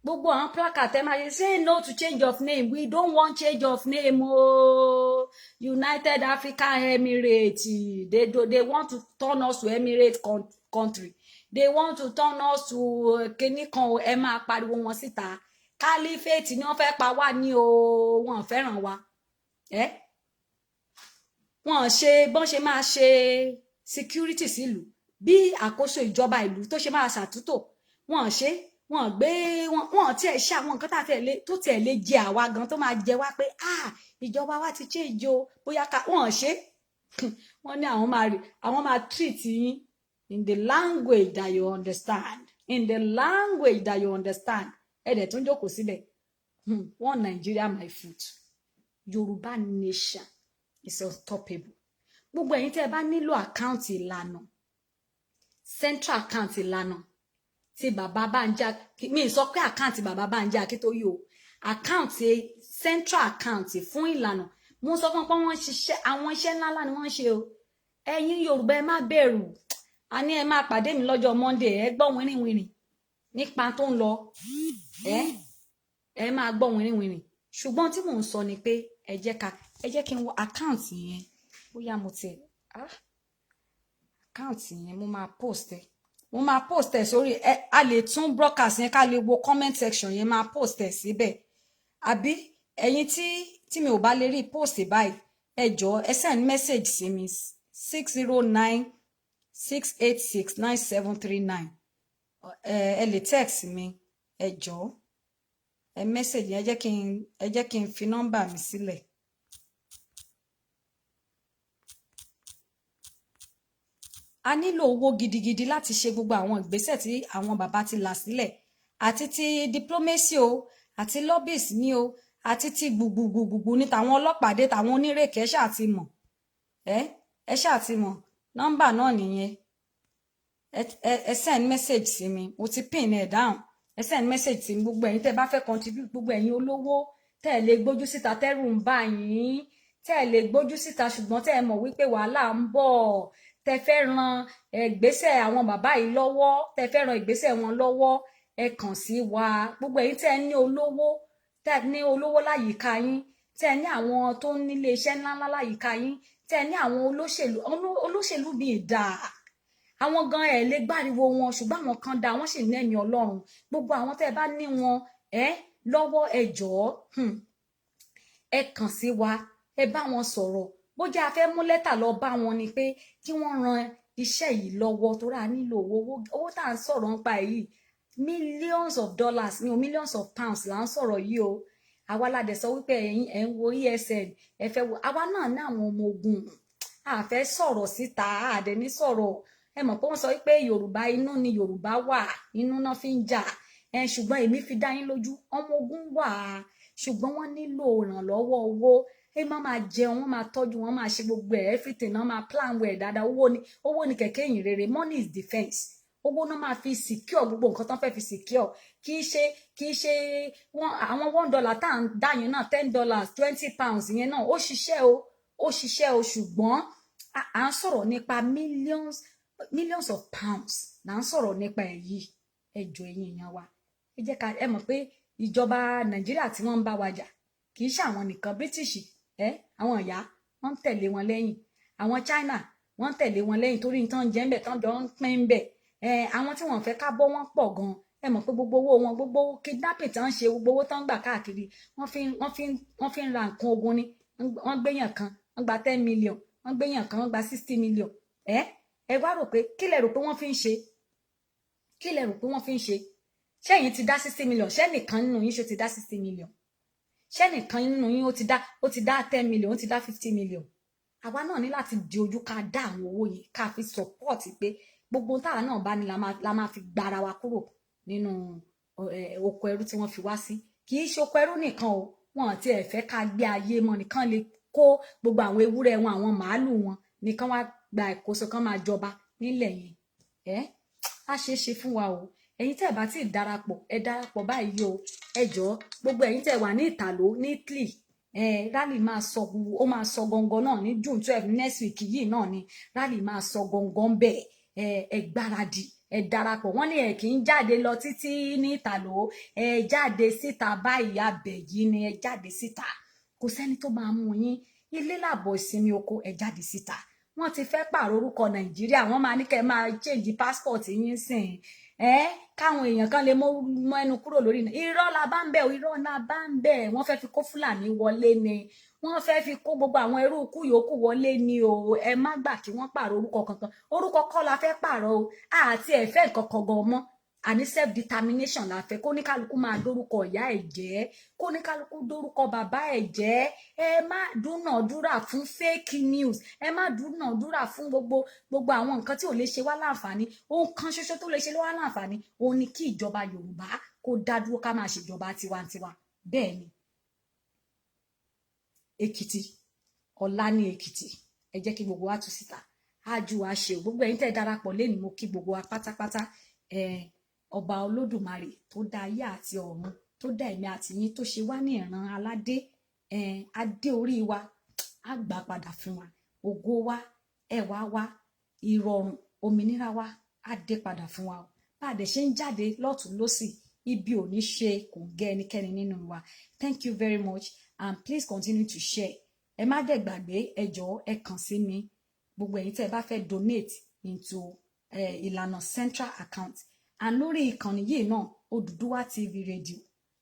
Gbogbo àwọn placard ẹ máa say no to change of name. We don't want change of name o. United African Emirates. They want to turn us to Emirates country. They want to turn us to kinní kan ẹ máa pariwo wọn síta. Caliphate ni wọ́n fẹ́ pa wá ní o. Wọ́n fẹ́ràn wa. Wọ́n ṣe bọ́n ṣe máa ṣe security sílùú. Bí àkóso ìjọba ìlú tó ṣe máa ṣàtúntò. Wọ́n ṣe wọ́n tí ẹ ṣe àwọn nǹkan tó tiẹ̀ lè jẹ àwa gan tó máa jẹ wá pé ìjọba wa ti change o bóyá ká wọ́n ṣe wọ́n ní àwọn máa treat yín in the language that you understand, in the language that you understand. Ẹ dẹ̀ tún jókòó síbẹ̀. One Nigeria my foot. Yorùbá nation is unstoppable. Gbogbo ẹ̀yin tí ẹ bá nílò àkáǹtì ìlànà, central account ìlànà tí bàbá Bánjí, mi sọ pé àkáǹtì bàbá Bánjí Akíntóyè o, àkáǹtì central account fún ìlànà. Mo sọ fún pé wọ́n ṣiṣẹ́ àwọn iṣẹ́ ńláńlá ni wọ́n ṣe o. Ẹ̀yin Yorùbá ẹ má bẹ̀rù. A ní ẹ máa pàdé mi lọ́jọ́ Monday, ẹ gbọ́ wìnrìnwìnrìn nípa tó ń lọ. Ẹ máa gbọ́ wìnrìnwìnrìn. Ṣùgbọ́n tí mò ń sọ ni pé ẹ jẹ́ kí n wo àkáǹtì yẹn. Bóyá mo ti àkáǹtì yẹn mo máa post ẹ sórí a lè tún broadcast yẹn ká lè wo comment section yẹn máa post ẹ síbẹ̀. Àbí ẹ̀yin tí mi ò bá lè rí post báyìí ẹ jọ̀ọ́ ẹ send message sí mi 609-686-9739. Ẹ lè text mi ẹ jọ̀ọ́ ẹ message yẹn ẹ jẹ́ kí n fi nọ́mbà mi sílẹ̀. A nílò owó gidigidi láti ṣe gbogbo àwọn ìgbésẹ̀ tí àwọn bàbá ti là sílẹ̀ àti ti diplomacy o àti lobbies ní o àti ti gbùgbùgbùgbù ní tàwọn ọlọ́pàá dé tàwọn onírèké ẹ ṣáà ti mọ̀ ẹ ṣáà ti mọ̀ nọ́mbà náà nìyẹn ẹ send message sí mi mo ti pin ẹ down ẹ send message sí mi gbogbo ẹ̀yin tẹ́ bá fẹ́ contribute gbogbo ẹ̀yin olówó tẹ́ ẹ lè gbójú síta tẹ́rù ń bà yín tẹ́ ẹ lè gbójú síta ṣùgbọ́n tẹ́ ẹ mọ̀ wípé wàhálà ń bọ̀ tẹ́ fẹ́ ran ìgbésẹ̀ àwọn bàbá yìí lọ́wọ́ tẹ́ fẹ́ ran ìgbésẹ̀ wọn lọ́wọ́ ẹ kàn sí wa gbogbo ẹ̀yin tẹ́ ẹ ní olówó láyìíká yín tẹ́ ẹ ní àwọn tó ń nílé iṣẹ́ ńláńlá láyìíká yín tẹ́ ẹ ní àwọn olóṣèlú bíi ìdá àwọn gan ẹ lè gbáriwo wọn ṣùgbọ́n àwọn kan dá wọ́n sì ní ẹ̀mí Ọlọ́run gbogbo àwọn tẹ́ ẹ bá ní wọn lọ́wọ́ ẹ jọ̀ọ́ ẹ kàn sí wa ẹ bá wọn sọ̀rọ̀ bó jẹ́ a fẹ́ mú lẹ́tà lọ bá wọn ni pé kí wọ́n ran iṣẹ́ yìí lọ́wọ́ tó rà nílò owó tá à ń sọ̀rọ̀ nípa èyí millions of dollars ní o millions of pounds là ń sọ̀rọ̀ yìí o àwa la dẹ̀ sọ wípé ẹ̀yin ẹ̀ ń wo ESN ẹ fẹ́ wo àwa náà ní àwọn ọmọ ogun a fẹ́ sọ̀rọ̀ síta a dẹ̀ ní sọ̀rọ̀ ẹ mọ̀ pé wọ́n sọ wípé Yorùbá inú ni Yorùbá wà inú náà fi ń jà ṣùgbọ́n èmi fi dá yín lójú ọmọ ogun wà ṣùgbọ́n wọ́n nílò ìrànlọ́wọ́ owó ẹ máa jẹun wọ́n máa tọ́jú wọ́n máa ṣe gbogbo ẹ̀ everything náà máa plan well dáadáa owó ni kẹ̀kẹ́ ìyìn rere money is defence owó náà máa fi secure gbogbo nǹkan tán fẹ́ fi secure kì í ṣe wọn àwọn $1 tá à ń dá yẹn náà $10 £20 yẹn náà ó ṣiṣẹ́ o ṣùgbọ́n à ń sọ̀rọ̀ nípa millions of pounds là ń sọ̀rọ̀ nípa ẹ̀ yìí ẹjọ́ ẹ̀yin èèyàn wa ẹ jẹ́ ká ẹ mọ̀ pé ìjọba Nàìjíríà tí wọ́n ń bá wa jà kì í ṣe àwọn nìkan British àwọn ìyá wọ́n ń tẹ̀lé wọn lẹ́yìn àwọn China wọ́n ń tẹ̀lé wọn lẹ́yìn torí nǹkan jẹ́ ń bẹ̀ tán jọ ń pín ń bẹ̀ àwọn tí wọ́n fẹ́ ká bọ́ wọn pọ̀ gan ẹ mọ̀ pé gbogbo owó wọn gbogbo kidnapping tán ń ṣe gbogbo owó tán ń gbà káàkiri wọ́n fi ń ra nǹkan ogun ni wọ́n gbéyàn kan wọ́n gba 10 million wọ́n gbéyàn kan wọ́n gba 60 million ẹ wá rò pé kí lẹ rò pé wọ́n fi ń ṣe kí lẹ rò pé wọ́n fi ń ṣe ṣẹ́yìn ti dá 60 million ṣẹ́nìkan nínú yín ṣó ti dá 60 million ṣẹ́nìkan nínú yín ó ti dá 10 million ó ti dá 50 million àwa náà ní láti di ojú ká dá àwọn owó yẹn ká fi support pé gbogbo táwa náà bá ní la máa fi gbára wa kúrò nínú oko ẹrú tí wọ́n fi wá sí kì í ṣe oko ẹrú nìkan o wọn àti ẹ fẹ́ ká gbé ayé mọ́ nìkan lè kó gbogbo àwọn ewúrẹ́ wọn àwọn màálù wọn nìkan wá gba ìkóso kan máa jọba nílẹ̀ yẹn á ṣeé ṣe fún wa o ẹ̀yin tẹ́ bá ti darapọ̀ ẹ darapọ̀ báyìí o ẹ jọ̀ọ́ gbogbo ẹ̀yin tẹ́ wà ní Ìtàló ní Italy rally máa sọ gangan náà ní June 12 next week yìí náà ni rally máa sọ gangan bẹ́ẹ̀ ẹ gbáradì ẹ darapọ̀ wọ́n ní ẹ kì í jáde lọ títí ní Ìtàló ẹ jáde síta báyìí abẹ̀ yìí ni ẹ jáde síta kò sẹ́ni tó máa mú yín ilé làbọ̀ ìsinmi oko ẹ jáde síta wọ́n ti fẹ́ pààrọ̀ orúkọ Nàìjíríà wọ́n máa ní kẹ́ máa change passport yín sìn káwọn èèyàn kan lè mọ ẹnu kúrò lórí irọ́ la bá ń bẹ̀ irọ́ la bá ń bẹ̀ wọ́n fẹ́ fi kó Fúlàní wọlé ni wọ́n fẹ́ fi kó gbogbo àwọn ẹrú ikú yòókù wọlé ni o ẹ má gbà kí wọ́n pààrọ̀ orúkọ kankan orúkọ kọ́ la fẹ́ pààrọ̀ o àti ẹ̀fẹ́ nǹkan kan gan mọ́ àní self determination la fẹ́ kó ní kálukú máa dórúkọ ìyá ẹ̀ jẹ́ kó ní kálukú dórúkọ bàbá ẹ̀ jẹ́ ẹ má dúnàdúrà fún fake news ẹ má dúnàdúrà fún gbogbo àwọn nǹkan tí ò lè ṣe wá láǹfààní ohun kan ṣoṣo tó lè ṣe wá láǹfààní òun ni kí ìjọba Yorùbá kó dá dúró ká máa ṣèjọba tiwantiwa bẹ́ẹ̀ ni Èkìtì ọ̀la ní Èkìtì ẹ jẹ́ kí gbogbo wa tú síta ájú wa ṣe gbogbo ẹ̀yin tẹ́ darapọ̀ lẹ́nu mo kí gbogbo wa pátápátá ọba Olódùmarè tó dá ayé àti ọ̀run tó dá ẹ̀mí àti yín tó ṣe wá ní ìran aládé adé orí wa á gbà padà fún wa ògo wa ẹwà wa ìrọ̀rùn òmìnira wa á dé padà fún wa bá a dẹ̀ ṣe ń jáde lọ́tún lósì ibi ò ní ṣe kò gẹ́ ẹnikẹ́ni nínú wa thank you very much and please continue to share ẹ má dẹ̀ gbàgbé ẹ jọ̀ọ́ ẹ kàn sí mi gbogbo ẹ̀yin tẹ́ ẹ bá fẹ́ donate into ìlànà central account and lórí ìkànnì yìí náà Odùduwà TV radio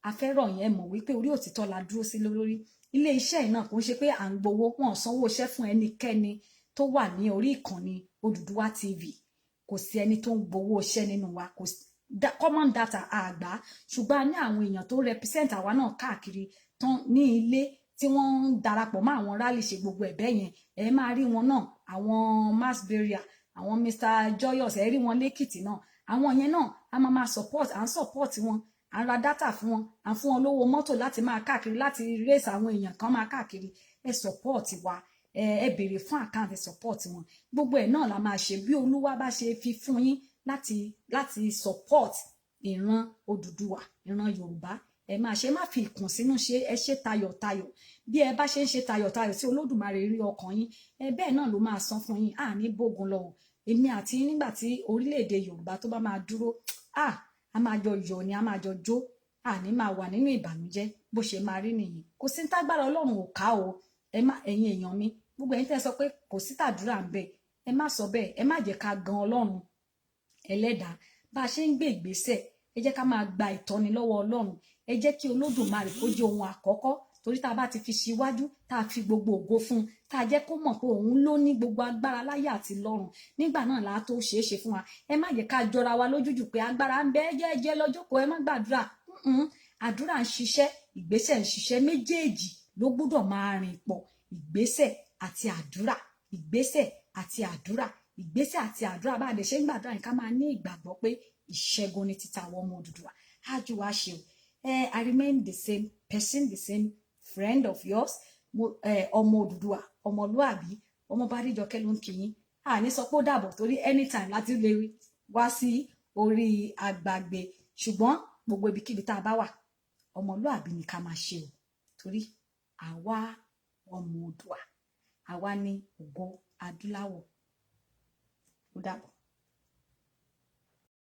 afẹ́rọ̀ yẹn mọ̀ wípé orí òtítọ́ la dúró sí lórí ilé iṣẹ́ yìí náà kò ń ṣe pé à ń gbowó wọn sanwó iṣẹ́ fún ẹnikẹ́ni tó wà ní orí ìkànnì Odùduwà TV kò sí ẹni tó ń gbowó iṣẹ́ nínú wa kò sí common data àgbà ṣùgbọ́n a ní àwọn èèyàn tó represent àwa náà káàkiri tán ní ilé tí wọ́n ń darapọ̀ mọ́ àwọn rally ṣe gbogbo ẹ̀bẹ̀ yẹn ẹ máa rí wọn náà àwọn mass burial àwọn Mr. Joyous ẹ rí wọn lẹ́kìtì náà àwọn yẹn náà a máa support à ń support wọn à ń ra data fún wọn à ń fún wọn lówó mọ́tò láti máa káàkiri láti raise àwọn èèyàn kan máa káàkiri ẹ support wa ẹ béèrè fún account ẹ support wọn gbogbo ẹ̀ náà la máa ṣe bí Olúwa bá ṣe fi fún yín láti support ìran Odùduwà ìran Yorùbá ẹ máa ṣe má fi ìkùnsínú ṣe ẹ ṣe tayọ̀tayọ̀ bí ẹ bá ṣe ń ṣe tayọ̀tayọ̀ tí Olódùmarè rí ọkàn yín bẹ́ẹ̀ náà ló máa san fún yín ní bógun lọ èmi àti nígbà tí orílẹ̀-èdè Yorùbá tó bá máa dúró a máa jọ yọ̀ ni a máa jọ jó ní máa wà nínú ìbànújẹ́ bó ṣe máa rí nìyí kò sí tágbára Ọlọ́run ò ká o ẹ̀yin èèyàn mi gbogbo ẹ̀yin tẹ́ sọ pé kò sí tàdúrà ń bẹ ẹ má sọ bẹ́ẹ̀ ẹ má jẹ́ ká gan Ọlọ́run Ẹlẹ́dàá bá a ṣe ń gbé ìgbésẹ̀ ẹ jẹ́ ká máa gba ìtọ́ni lọ́wọ́ Ọlọ́run ẹ jẹ́ kí Olódùmarè kó jẹ́ ohun àkọ́kọ́ torí tá a bá ti fi síwájú tá a fi gbogbo ògo fún un tá a jẹ́ kó mọ̀ pé òun ló ní gbogbo agbára láyé àti lọ́run nígbà náà la tó ṣeé ṣe fún wa ẹ má jẹ́ ká jọra wa lójújù pé agbára ń bẹ jẹ́ lọ́jọ́kọ̀ ẹ má gbàdúrà àdúrà ń ṣiṣẹ́ ìgbésẹ̀ ń ṣiṣẹ́ méjèèjì ló gbọ́dọ̀ máa rìn pọ̀ ìgbésẹ̀ àti àdúrà ìgbésẹ̀ àti àdúrà ìgbésẹ̀ àti àdúrà bá a dẹ̀ ṣe ń gbàdúrà yìí ká máa ní ìgbàgbọ́ pé ìṣẹ́gun ni títa àwọn ọmọ Odùduwà ájú wa ṣe I remain the same person, the same friend of yours, ọmọ Odùduwà ọmọlúàbí ọmọ Bádéjọkẹ́ ló ń kí yín àní sọ pé ó dàbọ̀ torí anytime láti lè wá sí orí Agbágbé ṣùgbọ́n gbogbo ibikíbi tá a bá wà ọmọlúàbí ni ká máa ṣe o torí àwa ọmọ Oòduà àwa ní ògo adúláwọ̀ ó dàbọ̀.